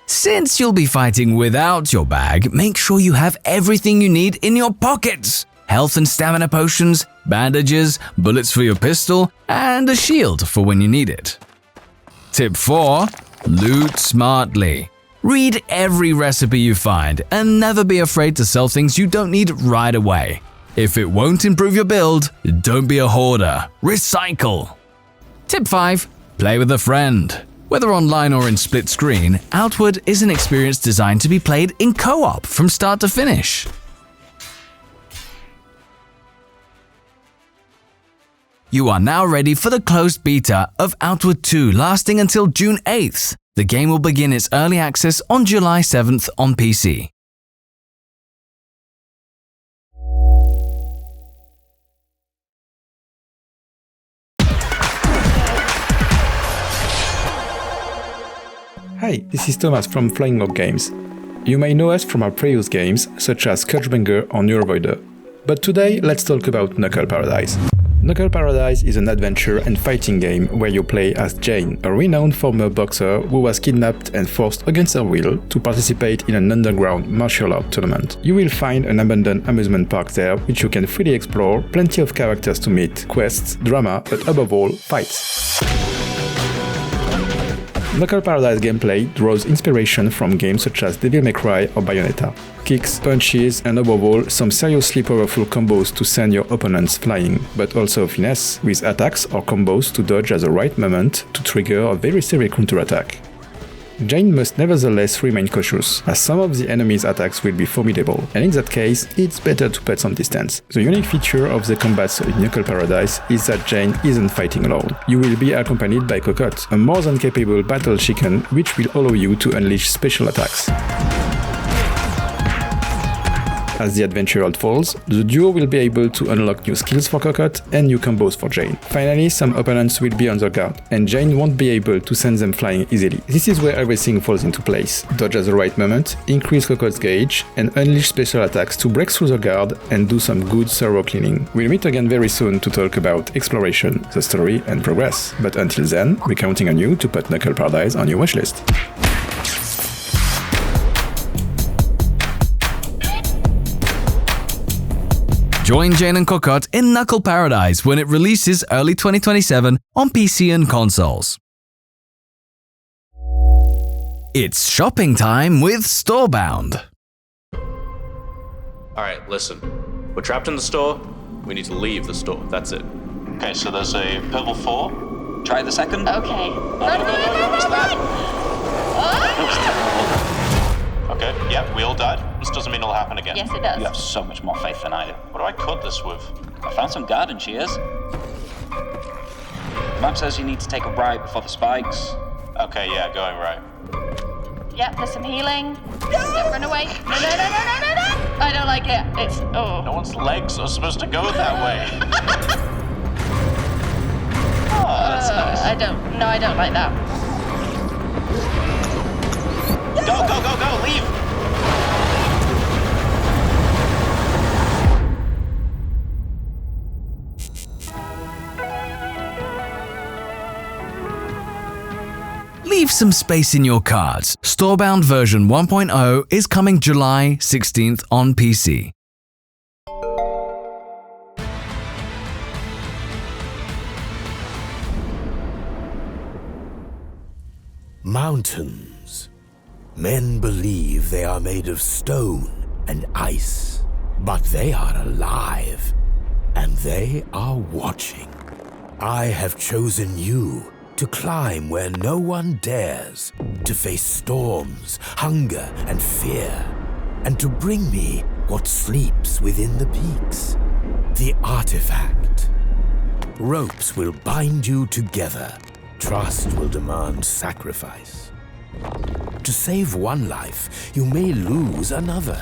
Since you'll be fighting without your bag, make sure you have everything you need in your pockets. Health and stamina potions, bandages, bullets for your pistol, and a shield for when you need it. Tip 4. Loot smartly. Read every recipe you find and never be afraid to sell things you don't need right away. If it won't improve your build, don't be a hoarder. Recycle. Tip 5. Play with a friend. Whether online or in split screen, Outward is an experience designed to be played in co-op from start to finish. You are now ready for the closed beta of Outward 2 lasting until June 8th. The game will begin its early access on July 7th on PC. Hi, this is Thomas from Flying Hawk Games. You may know us from our previous games, such as Scourgebringer or Neurovoider. But today, let's talk about Knuckle Paradise. Knuckle Paradise is an adventure and fighting game where you play as Jane, a renowned former boxer who was kidnapped and forced against her will to participate in an underground martial art tournament. You will find an abandoned amusement park there which you can freely explore, plenty of characters to meet, quests, drama, but above all, fights. Knuckle Paradise gameplay draws inspiration from games such as Devil May Cry or Bayonetta. Kicks, punches, and above all, some seriously powerful combos to send your opponents flying, but also finesse with attacks or combos to dodge at the right moment to trigger a very severe counterattack. Jane must nevertheless remain cautious, as some of the enemy's attacks will be formidable, and in that case, it's better to put some distance. The unique feature of the combats in Knuckle Paradise is that Jane isn't fighting alone. You will be accompanied by Cocotte, a more than capable battle chicken which will allow you to unleash special attacks. As the adventure unfolds, the duo will be able to unlock new skills for Cocotte and new combos for Jane. Finally, some opponents will be on their guard, and Jane won't be able to send them flying easily. This is where everything falls into place. Dodge at the right moment, increase Cocotte's gauge, and unleash special attacks to break through the guard and do some good thorough cleaning. We'll meet again very soon to talk about exploration, the story, and progress. But until then, we're counting on you to put Knuckle Paradise on your wishlist. Join Jane and Cocotte in Knuckle Paradise when it releases early 2027 on PC and consoles. It's shopping time with Storebound. Alright, listen. We're trapped in the store. We need to leave the store. That's it. Okay, so there's a purple 4. Try the second. Okay. Okay, yeah, we all died. This doesn't mean it'll happen again. Yes, it does. You have so much more faith than I do. What do I cut this with? I found some garden shears. The map says you need to take a right before the spikes. Okay, yeah, going right. Yep, there's some healing. Yep, run away. No. I don't like it. It's, oh. No one's legs are supposed to go that way. Oh, that's nice. I don't like that. Go, leave! Leave some space in your cards. Storebound version 1.0 is coming July 16th on PC. Mountains. Men believe they are made of stone and ice, but they are alive, and they are watching. I have chosen you to climb where no one dares, to face storms, hunger, and fear, and to bring me what sleeps within the peaks. The artifact. Ropes will bind you together. Trust will demand sacrifice. To save one life, you may lose another,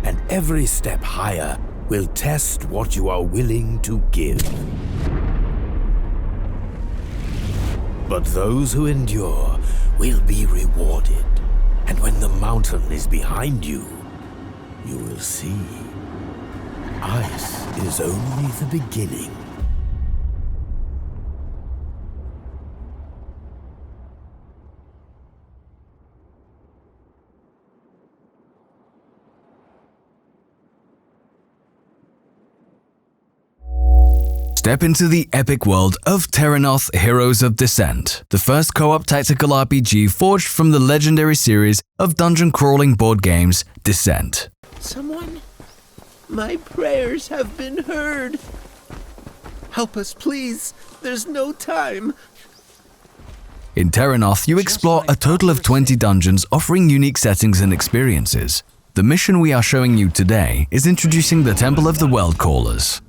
and every step higher will test what you are willing to give. But those who endure will be rewarded, and when the mountain is behind you, you will see. Ice is only the beginning. Step into the epic world of Terrinoth Heroes of Descent, the first co-op tactical RPG forged from the legendary series of dungeon-crawling board games Descent. Someone? My prayers have been heard. Help us, please. There's no time. In Terrinoth, you explore a total of 20 dungeons offering unique settings and experiences. The mission we are showing you today is introducing the Temple of the World Callers.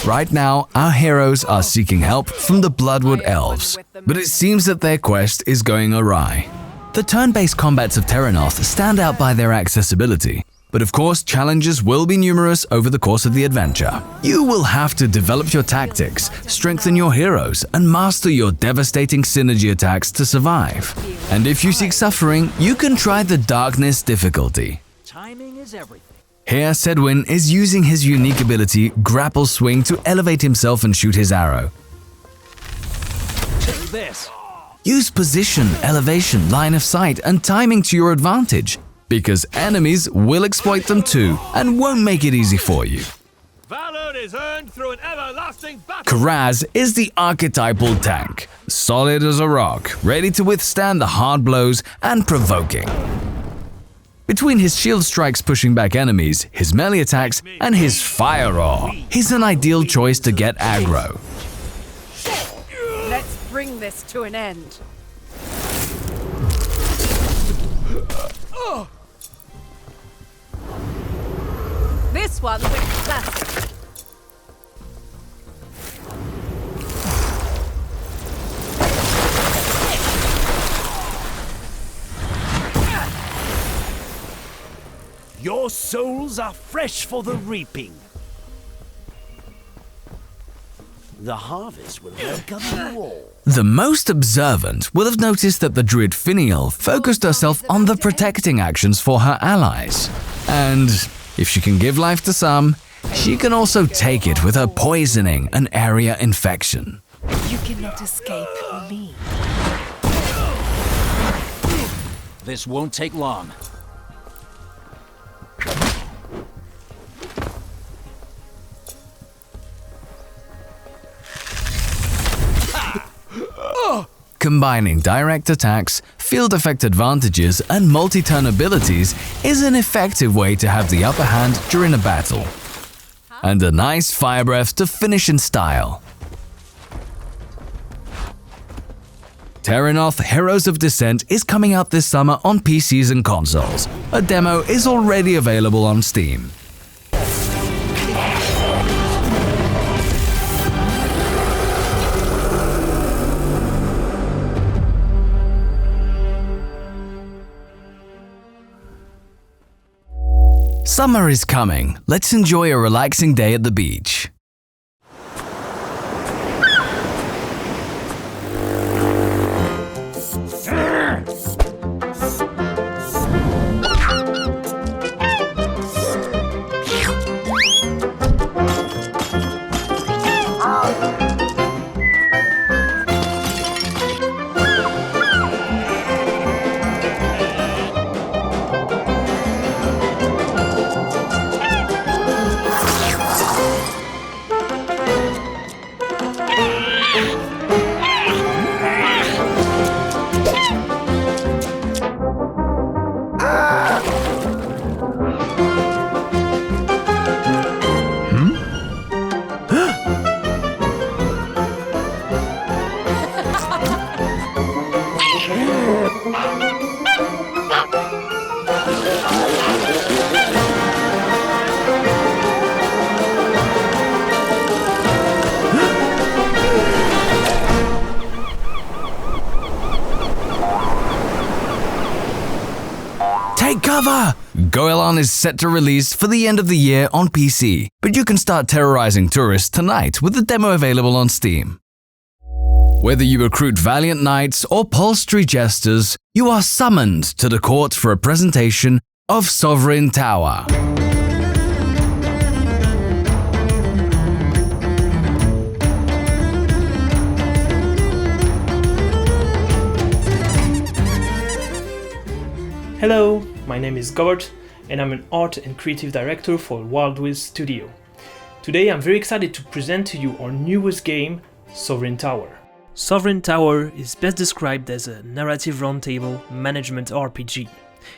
Right now, our heroes are seeking help from the Bloodwood Elves, but it seems that their quest is going awry. The turn-based combats of Terrinoth stand out by their accessibility, but of course challenges will be numerous over the course of the adventure. You will have to develop your tactics, strengthen your heroes, and master your devastating synergy attacks to survive. And if you seek suffering, you can try the Darkness difficulty. Timing is everything. Here, Sedwin is using his unique ability, Grapple Swing, to elevate himself and shoot his arrow. Take this. Use position, elevation, line of sight, and timing to your advantage, because enemies will exploit them too and won't make it easy for you. Valor is earned through an everlasting battle. Kraz is the archetypal tank, solid as a rock, ready to withstand the hard blows and provoking. Between his shield strikes pushing back enemies, his melee attacks, and his fire roar, he's an ideal choice to get aggro. Let's bring this to an end. This one's a classic. Your souls are fresh for the reaping. The harvest will welcome you all. The most observant will have noticed that the druid Finial focused herself on the protecting actions for her allies. And if she can give life to some, she can also take it with her poisoning an area infection. You cannot escape me. This won't take long. Combining direct attacks, field effect advantages, and multi-turn abilities is an effective way to have the upper hand during a battle. And a nice fire breath to finish in style. Terrinoth Heroes of Descent is coming out this summer on PCs and consoles. A demo is already available on Steam. Summer is coming. Let's enjoy a relaxing day at the beach. cover! Goeland is set to release for the end of the year on PC, but you can start terrorizing tourists tonight with the demo available on Steam. Whether you recruit valiant knights or paltry jesters, you are summoned to the court for a presentation of Sovereign Tower. Hello, my name is Gobert, and I'm an art and creative director for Wildwiz Studio. Today I'm very excited to present to you our newest game, Sovereign Tower. Sovereign Tower is best described as a narrative roundtable management RPG,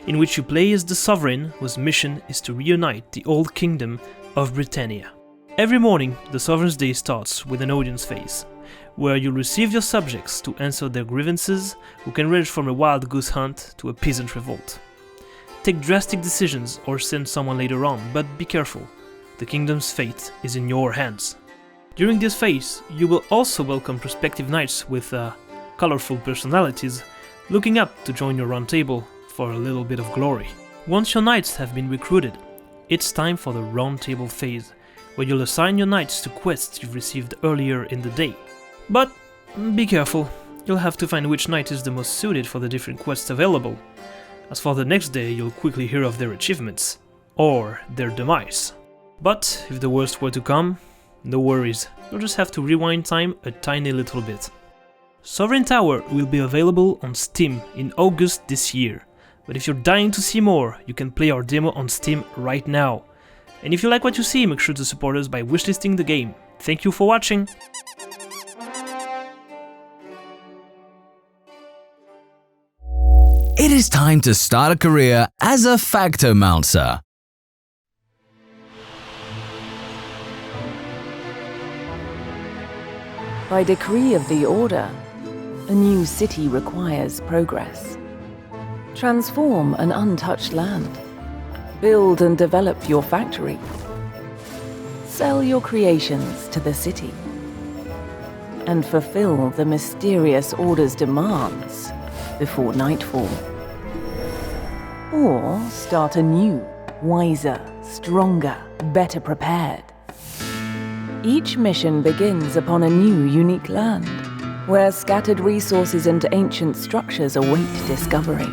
in which you play as the Sovereign whose mission is to reunite the old kingdom of BRETAGNE. Every morning, the Sovereign's Day starts with an audience phase, where you'll receive your subjects to answer their grievances, who can range from a wild goose hunt to a peasant revolt. Take drastic decisions or send someone later on, but be careful, the kingdom's fate is in your hands. During this phase, you will also welcome prospective knights with colorful personalities looking up to join your round table for a little bit of glory. Once your knights have been recruited, it's time for the round table phase, where you'll assign your knights to quests you've received earlier in the day. But be careful, you'll have to find which knight is the most suited for the different quests available. As for the next day, you'll quickly hear of their achievements, or their demise. But if the worst were to come, no worries, you'll just have to rewind time a tiny little bit. Sovereign Tower will be available on Steam in August this year, but if you're dying to see more, you can play our demo on Steam right now. And if you like what you see, make sure to support us by wishlisting the game. Thank you for watching! It is time to start a career as a Factomancer. By decree of the Order, a new city requires progress. Transform an untouched land. Build and develop your factory. Sell your creations to the city. And fulfill the mysterious Order's demands before nightfall. Or start anew, wiser, stronger, better prepared. Each mission begins upon a new, unique land, where scattered resources and ancient structures await discovery.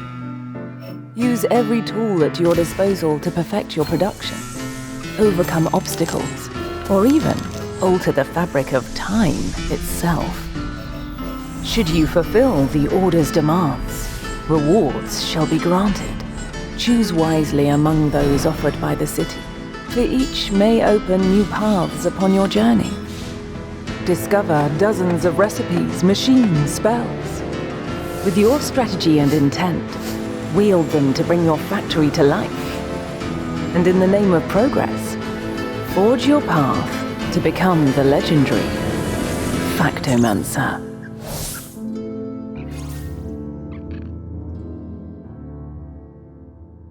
Use every tool at your disposal to perfect your production, overcome obstacles, or even alter the fabric of time itself. Should you fulfill the Order's demands, rewards shall be granted. Choose wisely among those offered by the city, for each may open new paths upon your journey. Discover dozens of recipes, machines, spells. With your strategy and intent, wield them to bring your factory to life. And in the name of progress, forge your path to become the legendary Factomancer.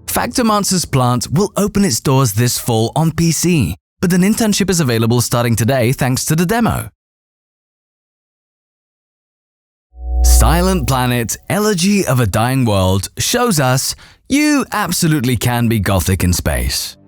Factomancer's plant will open its doors this fall on PC, but an internship is available starting today thanks to the demo. Silent Planet, Elegy of a Dying World shows us you absolutely can be gothic in space.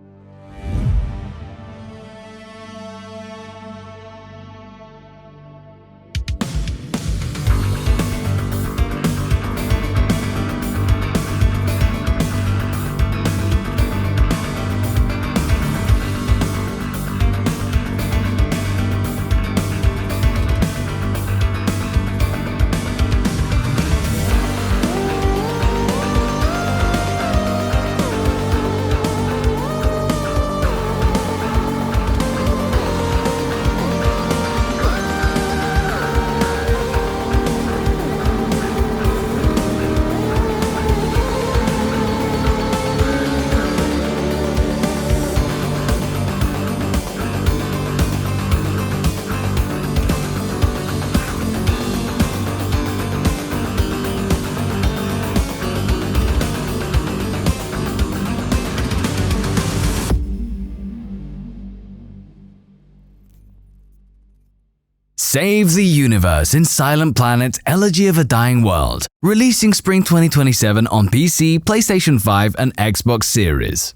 Save the universe in Silent Planet's Elegy of a Dying World, releasing spring 2027 on PC, PlayStation 5, and Xbox Series.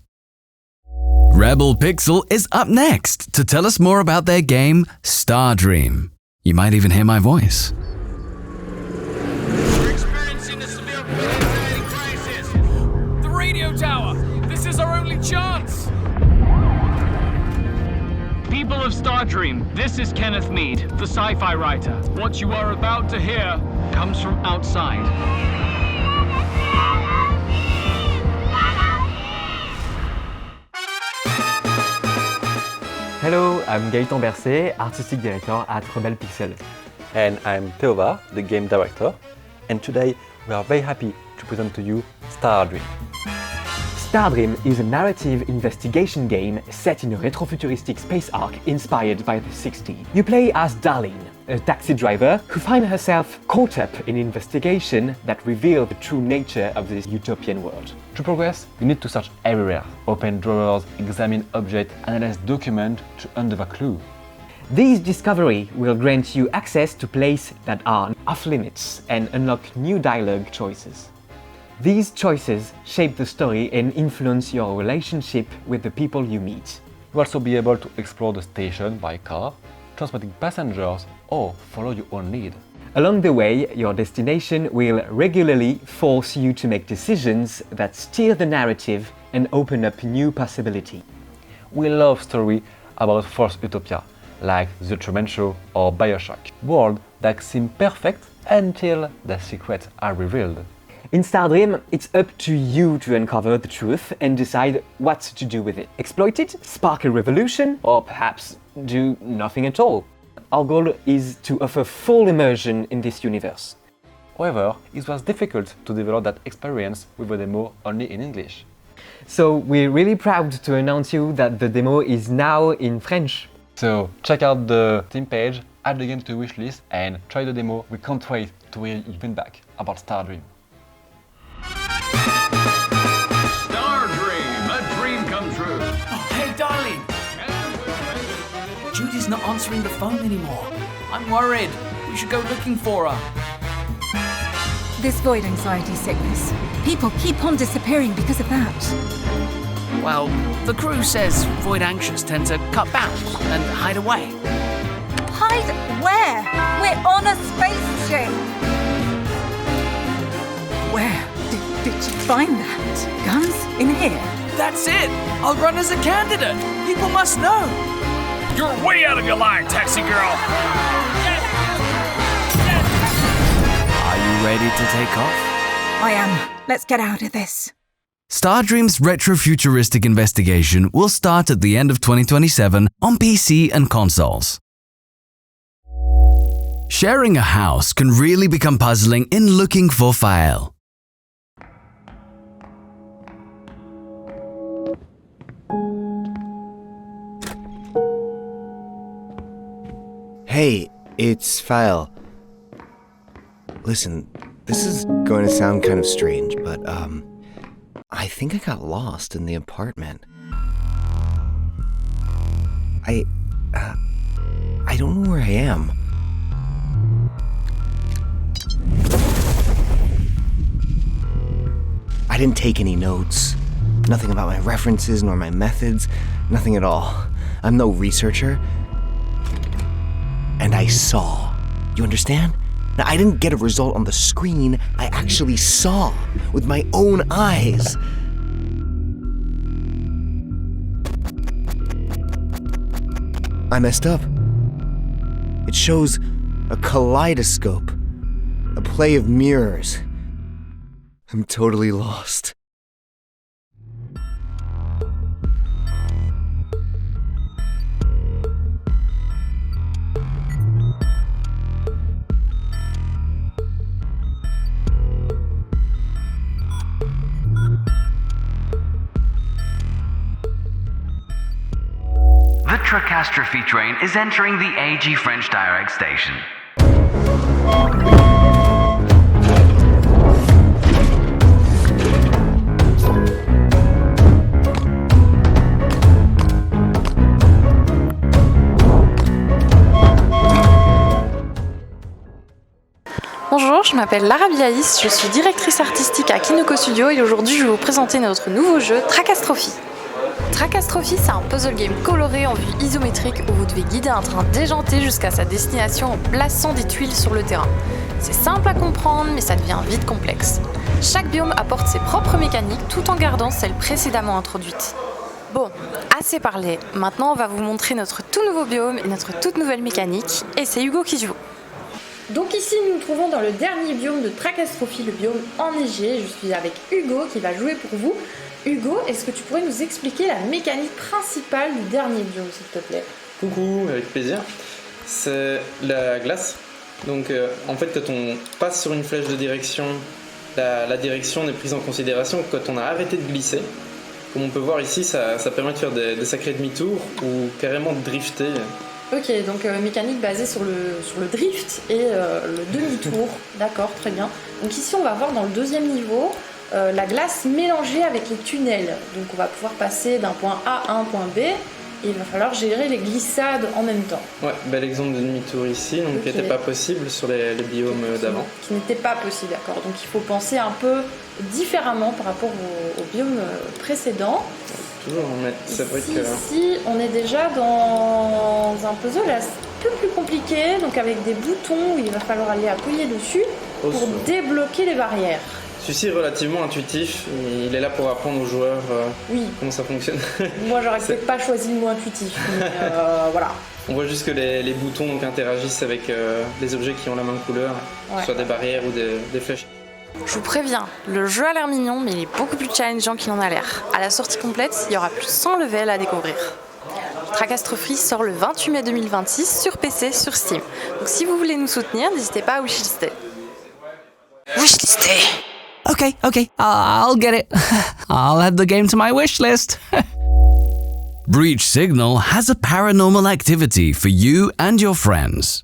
Rebel Pixel is up next to tell us more about their game, Stardream. You might even hear my voice. We're experiencing a severe planetary crisis. The radio tower! This is our only chance! People of Stardream, this is Kenneth Mead, the sci-fi writer. What you are about to hear comes from outside. Hello, I'm Gaëtan Berset, Artistic Director at Rebel Pixel. And I'm Theova, the Game Director. And today we are very happy to present to you Stardream. Stardream is a narrative investigation game set in a retrofuturistic space arc inspired by the 60s. You play as Darlene, a taxi driver who finds herself caught up in an investigation that reveals the true nature of this utopian world. To progress, you need to search everywhere, open drawers, examine objects, analyze documents to uncover clues. This discovery will grant you access to places that are off limits and unlock new dialogue choices. These choices shape the story and influence your relationship with the people you meet. You'll also be able to explore the station by car, transporting passengers, or follow your own lead. Along the way, your destination will regularly force you to make decisions that steer the narrative and open up new possibilities. We love stories about false utopia, like The Truman Show or Bioshock, worlds that seem perfect until their secrets are revealed. In Stardream, it's up to you to uncover the truth and decide what to do with it. Exploit it, spark a revolution, or perhaps do nothing at all. Our goal is to offer full immersion in this universe. However, it was difficult to develop that experience with a demo only in English. So we're really proud to announce you that the demo is now in French. So check out the team page, add the game to your wishlist, and try the demo. We can't wait to hear your feedback about Stardream. Stardream, a dream come true. Oh, hey, darling. Judy's not answering the phone anymore. I'm worried. We should go looking for her. This void anxiety sickness. People keep on disappearing because of that. Well, the crew says void anxious tend to cut bounds and hide away. Hide where? We're on a spaceship. Where? Did you find that? Guns? In here? That's it! I'll run as a candidate! People must know! You're way out of your line, taxi girl! Are you ready to take off? I am. Let's get out of this. Stardream's retrofuturistic investigation will start at the end of 2027 on PC and consoles. Sharing a house can really become puzzling in looking for Fael. Hey, it's Fael. Listen, this is going to sound kind of strange, but I think I got lost in the apartment. I don't know where I am. I didn't take any notes. Nothing about my references nor my methods. Nothing at all. I'm no researcher. And I saw. You understand? Now, I didn't get a result on the screen. I actually saw with my own eyes. I messed up. It shows a kaleidoscope, a play of mirrors. I'm totally lost. The Trackastrophe train is entering the AG French Direct station. je m'appelle Lara Biaïs, je suis directrice artistique à Kinoko Studio et aujourd'hui je vais vous présenter notre nouveau jeu Trackastrophe. Trackastrophe, c'est un puzzle game coloré en vue isométrique où vous devez guider un train déjanté jusqu'à sa destination en plaçant des tuiles sur le terrain. C'est simple à comprendre mais ça devient vite complexe. Chaque biome apporte ses propres mécaniques tout en gardant celles précédemment introduites. Bon, assez parlé, maintenant on va vous montrer notre tout nouveau biome et notre toute nouvelle mécanique et c'est Hugo qui joue. Donc ici nous nous trouvons dans le dernier biome de Trackastrophe, le biome enneigé. Je suis avec Hugo qui va jouer pour vous. Hugo, est-ce que tu pourrais nous expliquer la mécanique principale du dernier biome s'il te plaît? Coucou, avec plaisir. C'est la glace. Donc en fait quand on passe sur une flèche de direction, la direction n'est prise en considération que quand on a arrêté de glisser. Comme on peut voir ici, ça permet de faire des sacrés demi-tours ou carrément de drifter. Ok, donc mécanique basée sur le drift et le demi-tour. D'accord, très bien. Donc ici, on va voir dans le deuxième niveau la glace mélangée avec les tunnels. Donc on va pouvoir passer d'un point A à un point B et il va falloir gérer les glissades en même temps. Ouais, bel exemple de demi-tour ici, donc qui n'était pas possible sur les biomes d'avant. Qui n'était pas possible, d'accord. Donc il faut penser un peu différemment par rapport au biome précédent. Toujours, mais c'est vrai que... Ici, on est déjà dans un puzzle un peu plus compliqué, donc avec des boutons où il va falloir aller appuyer dessus pour débloquer les barrières. Celui-ci est relativement intuitif, il est là pour apprendre aux joueurs comment ça fonctionne. Moi j'aurais peut-être pas choisi le mot intuitif, mais voilà. On voit juste que les boutons donc, interagissent avec les objets qui ont la même couleur, soit des barrières ou des flèches. Je vous préviens, le jeu a l'air mignon, mais il est beaucoup plus challengeant qu'il en a l'air. À la sortie complète, il y aura plus de 100 levels à découvrir. Trackastrophe sort le 28 mai 2026 sur PC, sur Steam. Donc si vous voulez nous soutenir, n'hésitez pas à wishlister. Wishlister. Okay, I'll get it. I'll add the game to my wish list. Breach Signal has a paranormal activity for you and your friends.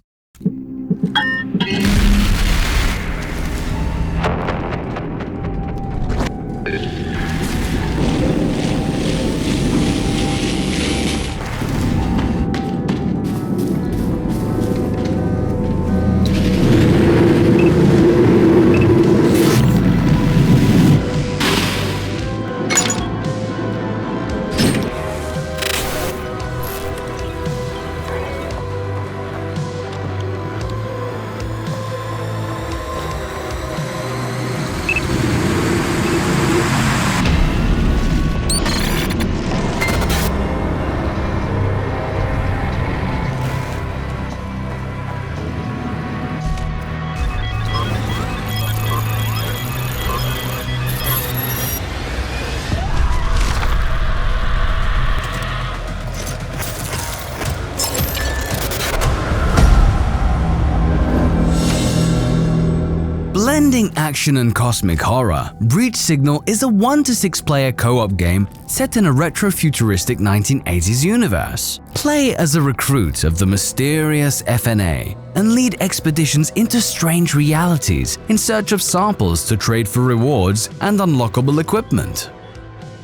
Blending action and cosmic horror, Breach Signal is a 1 to 6 player co-op game set in a retro-futuristic 1980s universe. Play as a recruit of the mysterious FNA and lead expeditions into strange realities in search of samples to trade for rewards and unlockable equipment.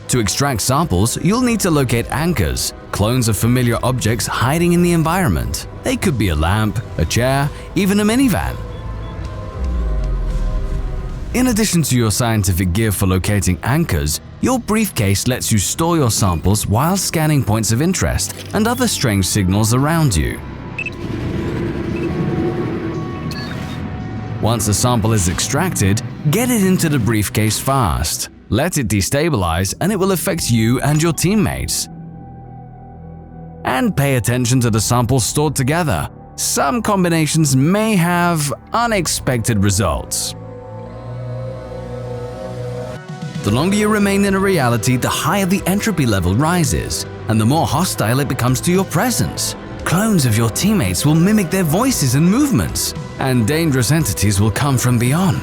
To extract samples, you'll need to locate anchors, clones of familiar objects hiding in the environment. They could be a lamp, a chair, even a minivan. In addition to your scientific gear for locating anchors, your briefcase lets you store your samples while scanning points of interest and other strange signals around you. Once a sample is extracted, get it into the briefcase fast. Let it destabilize and it will affect you and your teammates. And pay attention to the samples stored together. Some combinations may have unexpected results. The longer you remain in a reality, the higher the entropy level rises, and the more hostile it becomes to your presence. Clones of your teammates will mimic their voices and movements, and dangerous entities will come from beyond.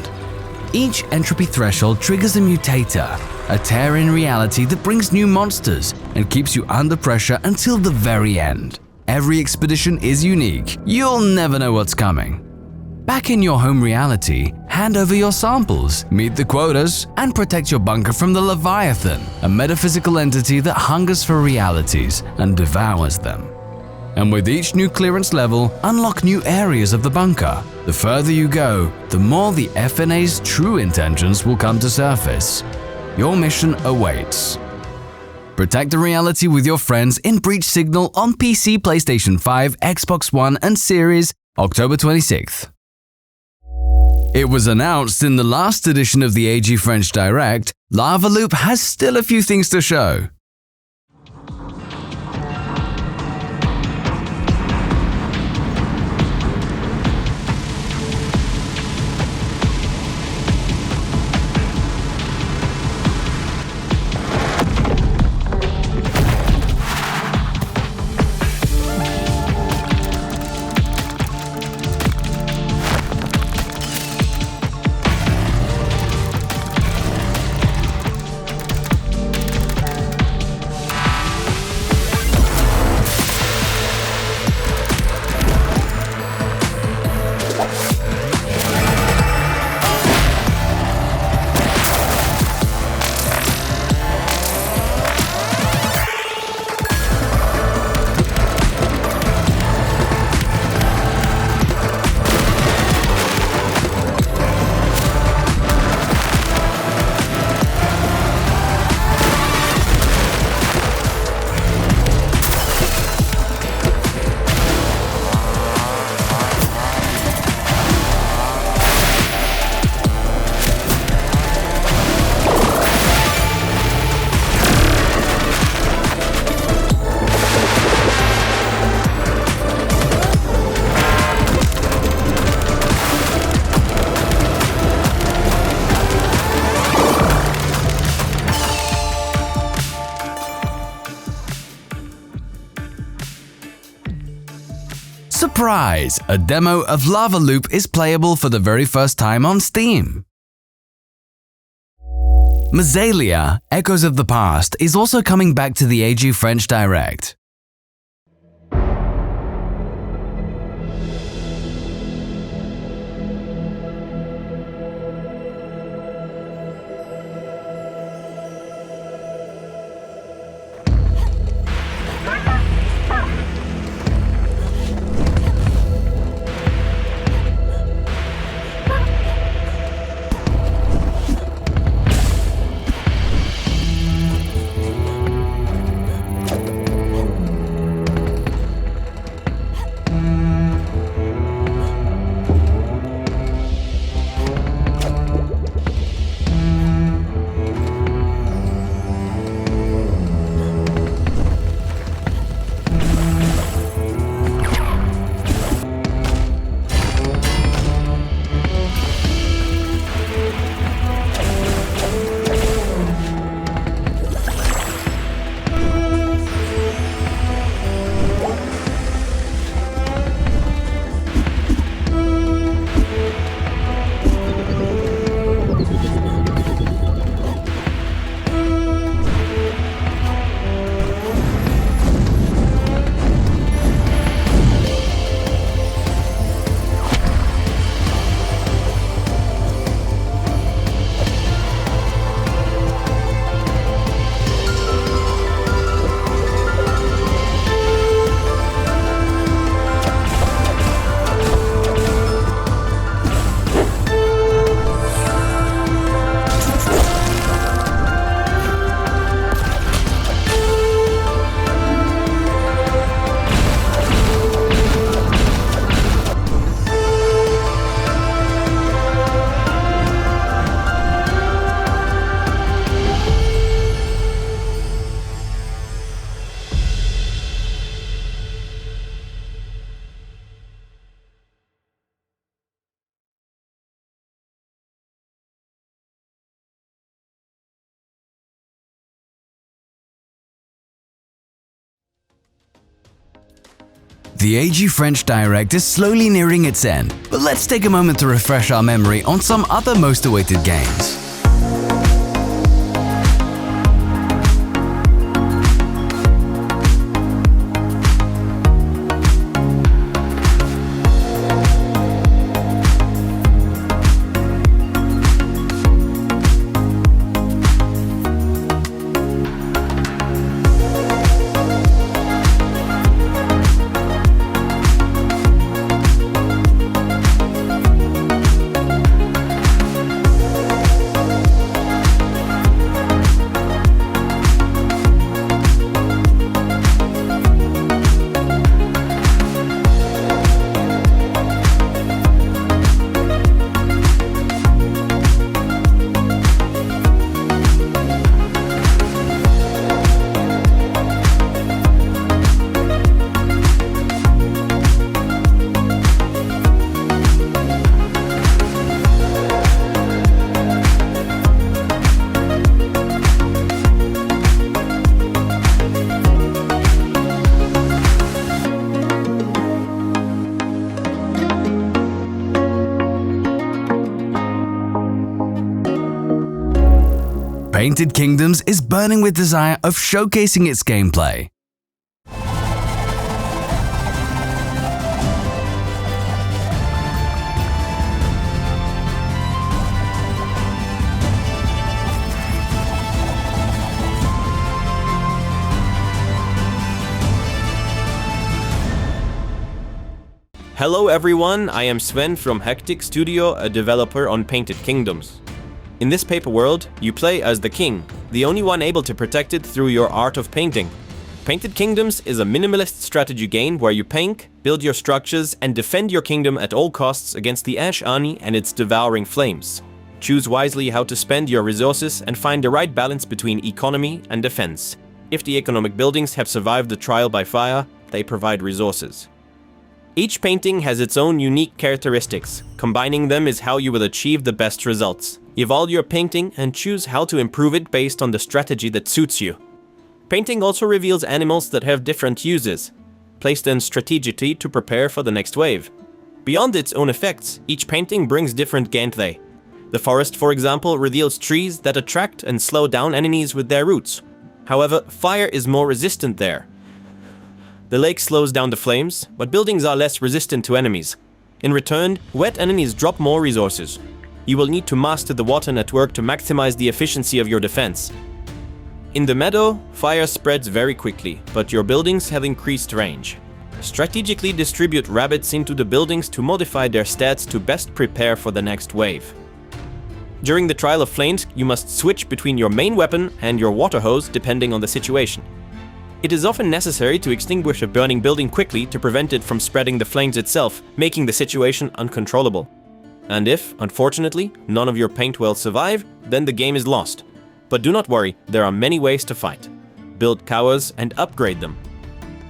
Each entropy threshold triggers a mutator, a tear in reality that brings new monsters and keeps you under pressure until the very end. Every expedition is unique. You'll never know what's coming. Back in your home reality, hand over your samples, meet the quotas, and protect your bunker from the Leviathan, a metaphysical entity that hungers for realities and devours them. And with each new clearance level, unlock new areas of the bunker. The further you go, the more the FNA's true intentions will come to surface. Your mission awaits. Protect the reality with your friends in Breach Signal on PC, PlayStation 5, Xbox One, and Series, October 26th. It was announced in the last edition of the AG French Direct, Lavaloop has still a few things to show. Surprise! A demo of Lavaloop is playable for the very first time on Steam. Maseylia, Echoes of the Past, is also coming back to the AG French Direct. The AG French Direct is slowly nearing its end, but let's take a moment to refresh our memory on some other most awaited games. Painted Kingdoms is burning with desire of showcasing its gameplay. Hello everyone, I am Sven from Hectic Studio, a developer on Painted Kingdoms. In this paper world, you play as the king, the only one able to protect it through your art of painting. Painted Kingdoms is a minimalist strategy game where you paint, build your structures, and defend your kingdom at all costs against the Ash Army and its devouring flames. Choose wisely how to spend your resources and find the right balance between economy and defense. If the economic buildings have survived the trial by fire, they provide resources. Each painting has its own unique characteristics. Combining them is how you will achieve the best results. Evolve your painting and choose how to improve it based on the strategy that suits you. Painting also reveals animals that have different uses. Place them strategically to prepare for the next wave. Beyond its own effects, each painting brings different gameplay. The forest, for example, reveals trees that attract and slow down enemies with their roots. However, fire is more resistant there. The lake slows down the flames, but buildings are less resistant to enemies. In return, wet enemies drop more resources. You will need to master the water network to maximize the efficiency of your defense. In the meadow, fire spreads very quickly, but your buildings have increased range. Strategically distribute rabbits into the buildings to modify their stats to best prepare for the next wave. During the Trial of Flames, you must switch between your main weapon and your water hose depending on the situation. It is often necessary to extinguish a burning building quickly to prevent it from spreading the flames itself, making the situation uncontrollable. And if, unfortunately, none of your paint wells survive, then the game is lost. But do not worry, there are many ways to fight. Build towers and upgrade them.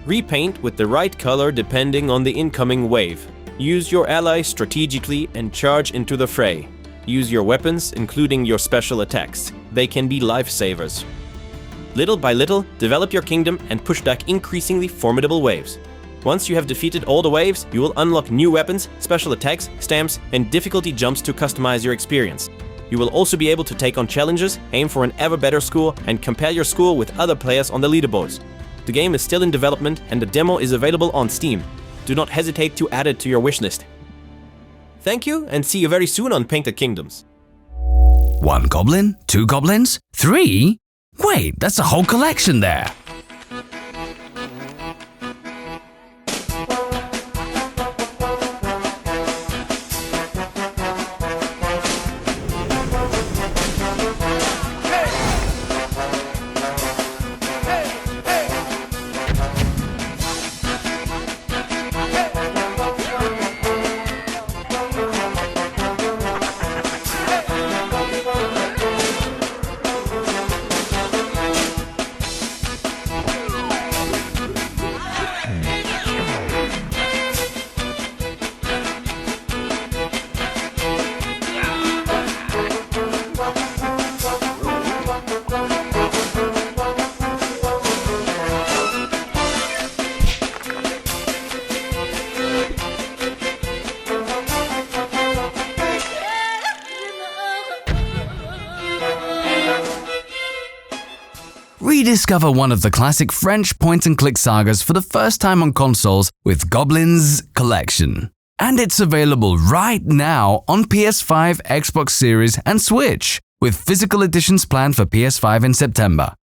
Repaint with the right color depending on the incoming wave. Use your allies strategically and charge into the fray. Use your weapons, including your special attacks. They can be lifesavers. Little by little, develop your kingdom and push back increasingly formidable waves. Once you have defeated all the waves, you will unlock new weapons, special attacks, stamps, and difficulty jumps to customize your experience. You will also be able to take on challenges, aim for an ever better score, and compare your score with other players on the leaderboards. The game is still in development and the demo is available on Steam. Do not hesitate to add it to your wishlist. Thank you, and see you very soon on Painted Kingdoms. 1 goblin? 2 goblins? 3? Wait, that's a whole collection there! Rediscover one of the classic French point-and-click sagas for the first time on consoles with Gobliiins Collection. And it's available right now on PS5, Xbox Series, and Switch, with physical editions planned for PS5 in September.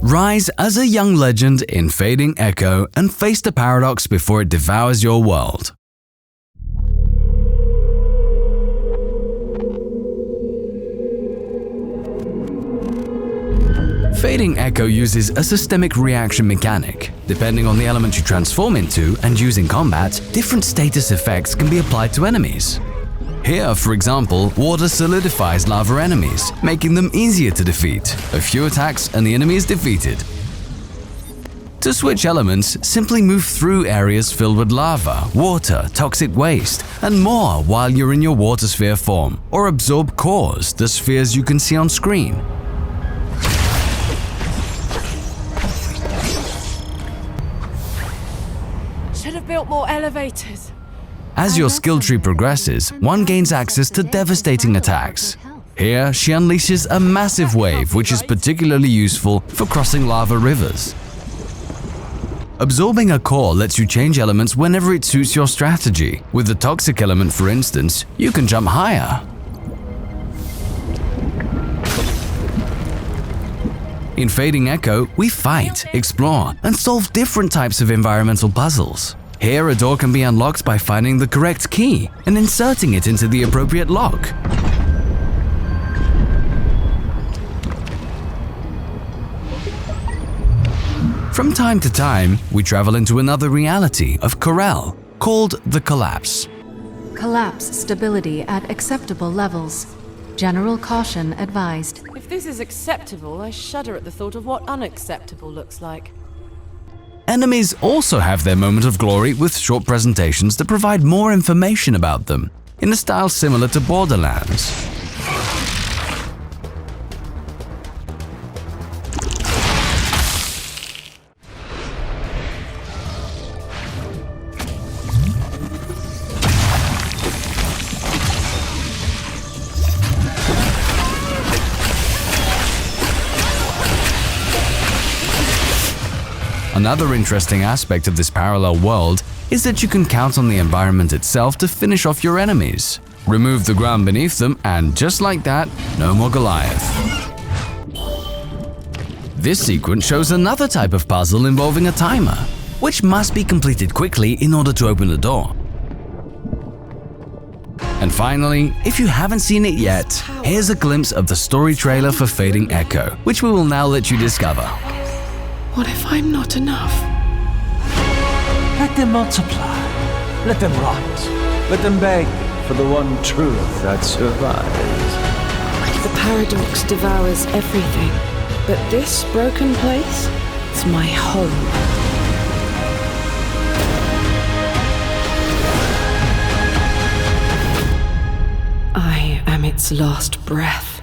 Rise as a young legend in fading echo and face the paradox before it devours your world. Fading Echo uses a systemic reaction mechanic. Depending on the element you transform into and use in combat, different status effects can be applied to enemies. Here, for example, water solidifies lava enemies, making them easier to defeat. A few attacks and the enemy is defeated. To switch elements, simply move through areas filled with lava, water, toxic waste, and more while you're in your water sphere form, or absorb cores, the spheres you can see on screen. Should have built more elevators. As your skill tree progresses, one gains access to devastating attacks. Here, she unleashes a massive wave, which is particularly useful for crossing lava rivers. Absorbing a core lets you change elements whenever it suits your strategy. With the toxic element, for instance, you can jump higher. In Fading Echo, we fight, explore, and solve different types of environmental puzzles. Here, a door can be unlocked by finding the correct key and inserting it into the appropriate lock. From time to time, we travel into another reality of Corel, called the Collapse. Collapse stability at acceptable levels. General caution advised. If this is acceptable, I shudder at the thought of what unacceptable looks like. Enemies also have their moment of glory with short presentations that provide more information about them, in a style similar to Borderlands. Another interesting aspect of this parallel world is that you can count on the environment itself to finish off your enemies. Remove the ground beneath them, and just like that, no more Goliath. This sequence shows another type of puzzle involving a timer, which must be completed quickly in order to open the door. And finally, if you haven't seen it yet, here's a glimpse of the story trailer for Fading Echo, which we will now let you discover. What if I'm not enough? Let them multiply. Let them rot. Let them beg for the one truth that survives. The paradox devours everything. But this broken place is my home. I am its last breath.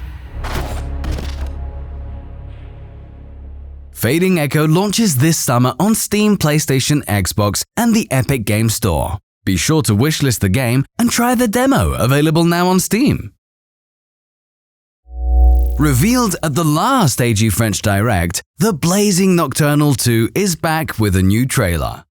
Fading Echo launches this summer on Steam, PlayStation, Xbox, and the Epic Game Store. Be sure to wishlist the game and try the demo, available now on Steam. Revealed at the last AG French Direct, the blazing Nocturnal 2 is back with a new trailer.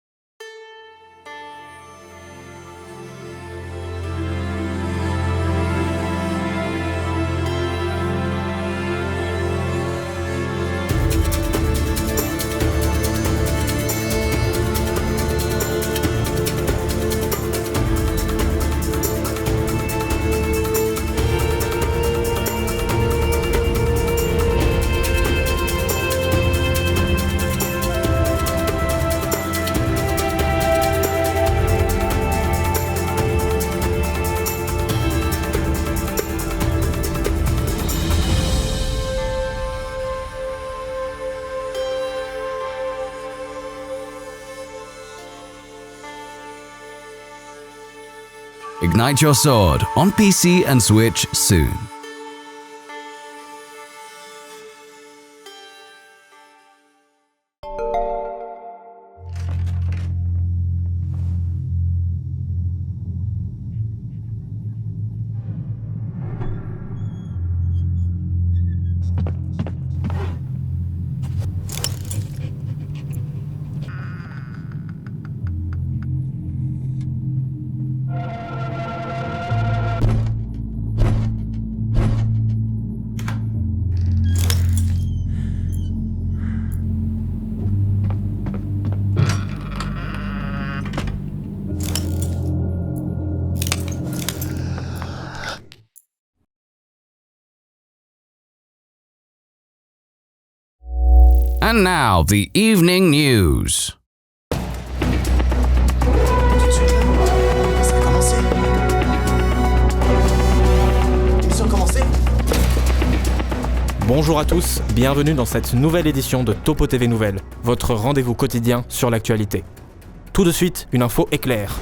Ignite your sword on PC and Switch soon. And now, the evening news. Bonjour à tous, bienvenue dans cette nouvelle édition de Topo TV Nouvelles, votre rendez-vous quotidien sur l'actualité. Tout de suite, une info éclair.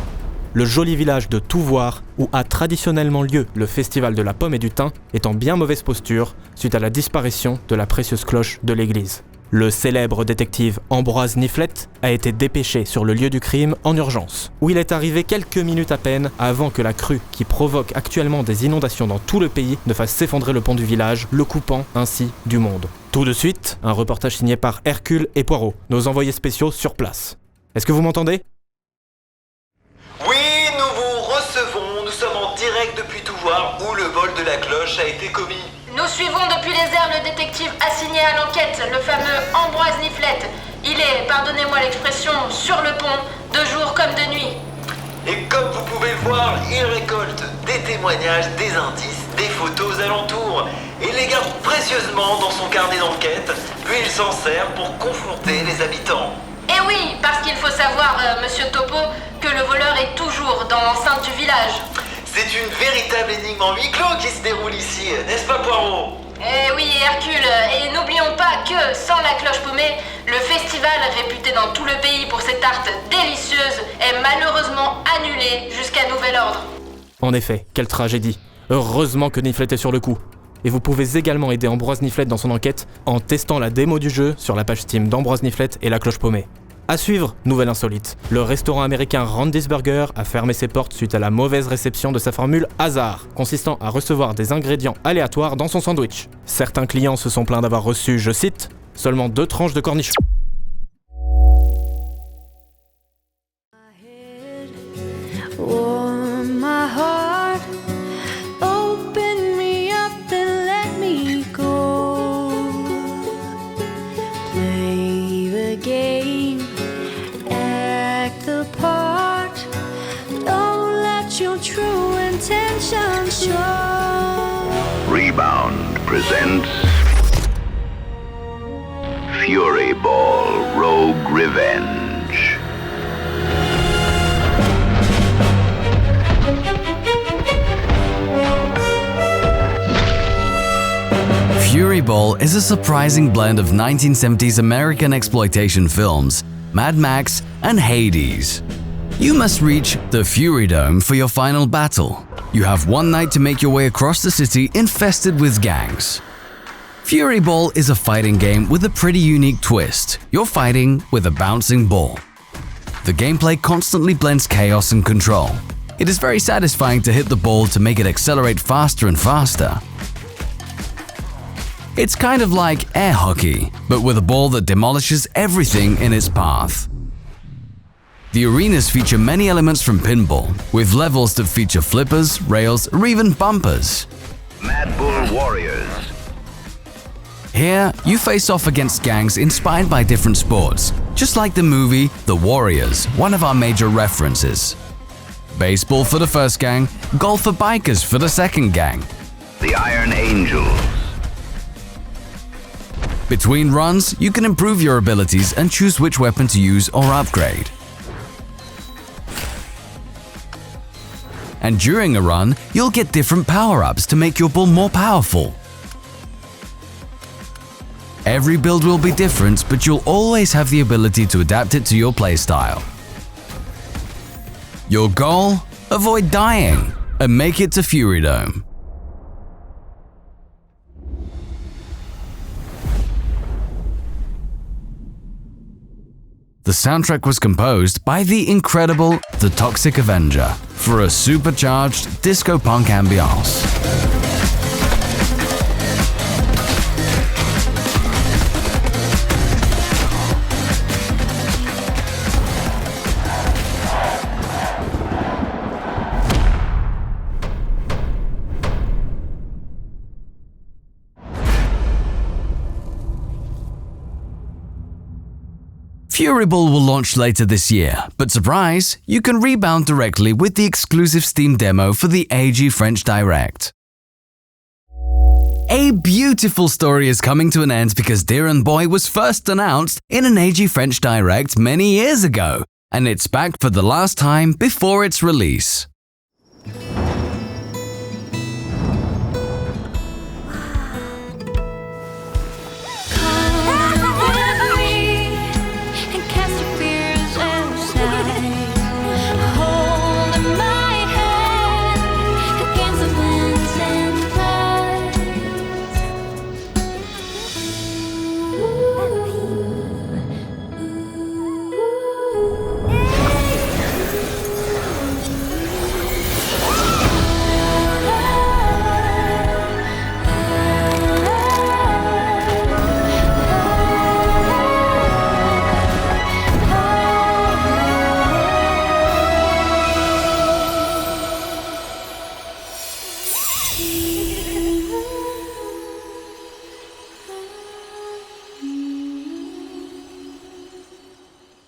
Le joli village de Touvoir, où a traditionnellement lieu le festival de la pomme et du thym, est en bien mauvaise posture suite à la disparition de la précieuse cloche de l'église. Le célèbre détective Ambroise Niflette a été dépêché sur le lieu du crime en urgence, où il est arrivé quelques minutes à peine avant que la crue qui provoque actuellement des inondations dans tout le pays ne fasse s'effondrer le pont du village, le coupant ainsi du monde. Tout de suite, un reportage signé par Hercule et Poirot, nos envoyés spéciaux sur place. Est-ce que vous m'entendez ? Oui, nous vous recevons. Nous sommes en direct depuis tout voir où le vol de la cloche a été commis. Nous suivons depuis les airs le détective assigné à l'enquête, le fameux Ambroise Niflette. Il est, pardonnez-moi l'expression, sur le pont, de jour comme de nuit. Et comme vous pouvez le voir, il récolte des témoignages, des indices, des photos alentours, et les garde précieusement dans son carnet d'enquête, puis il s'en sert pour confronter les habitants. Et oui, parce qu'il faut savoir, monsieur Topo, que le voleur est toujours dans l'enceinte du village. C'est une véritable énigme en huis clos qui se déroule ici, n'est-ce pas Poirot ? Eh oui, Hercule, et n'oublions pas que, sans la cloche paumée, le festival, réputé dans tout le pays pour ses tartes délicieuses, est malheureusement annulé jusqu'à nouvel ordre. En effet, quelle tragédie. Heureusement que Niflette est sur le coup. Et vous pouvez également aider Ambroise Niflette dans son enquête en testant la démo du jeu sur la page Steam d'Ambroise Niflette et la cloche paumée. À suivre, nouvelle insolite. Le restaurant américain Randy's Burger a fermé ses portes suite à la mauvaise réception de sa formule hasard, consistant à recevoir des ingrédients aléatoires dans son sandwich. Certains clients se sont plaints d'avoir reçu, je cite, seulement 2 tranches de cornichons. Rebound presents Furyball Rogue Revenge. Furyball is a surprising blend of 1970s American exploitation films, Mad Max and Hades. You must reach the Fury Dome for your final battle. You have one night to make your way across the city infested with gangs. Furyball is a fighting game with a pretty unique twist. You're fighting with a bouncing ball. The gameplay constantly blends chaos and control. It is very satisfying to hit the ball to make it accelerate faster and faster. It's kind of like air hockey, but with a ball that demolishes everything in its path. The arenas feature many elements from pinball, with levels that feature flippers, rails, or even bumpers. Mad Bull Warriors. Here, you face off against gangs inspired by different sports, just like the movie The Warriors, one of our major references. Baseball for the first gang, golf for bikers for the second gang. The Iron Angels. Between runs, you can improve your abilities and choose which weapon to use or upgrade. And during a run, you'll get different power-ups to make your bull more powerful. Every build will be different, but you'll always have the ability to adapt it to your playstyle. Your goal? Avoid dying and make it to Fury Dome. The soundtrack was composed by the incredible The Toxic Avenger for a supercharged disco punk ambiance. Furyball will launch later this year, but surprise, you can rebound directly with the exclusive Steam demo for the AG French Direct. A beautiful story is coming to an end because Dear and Boy was first announced in an AG French Direct many years ago, and it's back for the last time before its release.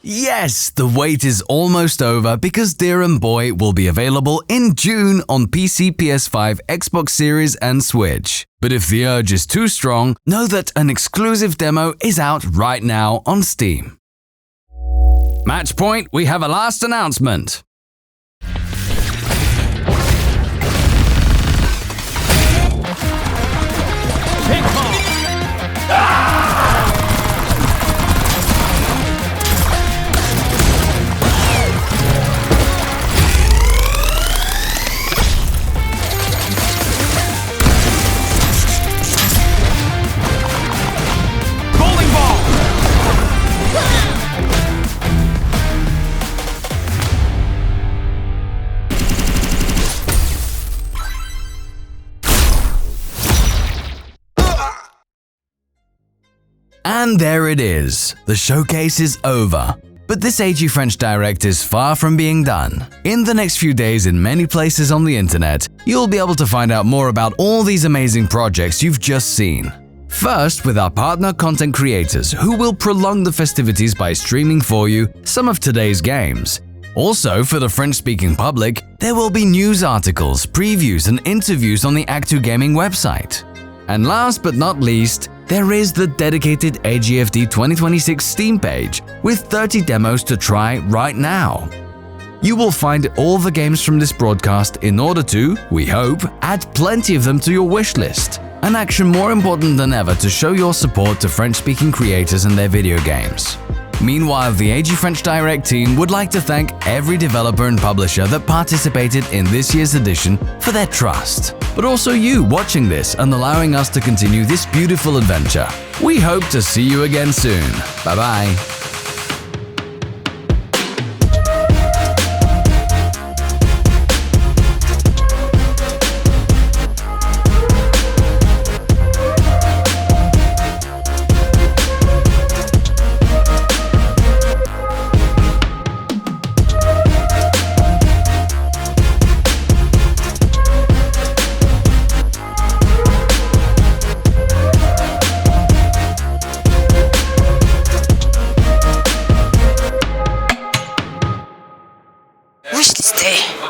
Yes, the wait is almost over because Dear and Boy will be available in June on PC, PS5, Xbox Series and Switch. But if the urge is too strong, know that an exclusive demo is out right now on Steam. Match point, we have a last announcement. And there it is. The showcase is over. But this AG French Direct is far from being done. In the next few days in many places on the internet, you'll be able to find out more about all these amazing projects you've just seen. First, with our partner content creators, who will prolong the festivities by streaming for you some of today's games. Also, for the French-speaking public, there will be news articles, previews and interviews on the Act2 Gaming website. And last but not least, there is the dedicated AGFD 2026 Steam page with 30 demos to try right now. You will find all the games from this broadcast in order to, we hope, add plenty of them to your wish list. An action more important than ever to show your support to French-speaking creators and their video games. Meanwhile, the AG French Direct team would like to thank every developer and publisher that participated in this year's edition for their trust. But also you watching this and allowing us to continue this beautiful adventure. We hope to see you again soon. Bye-bye.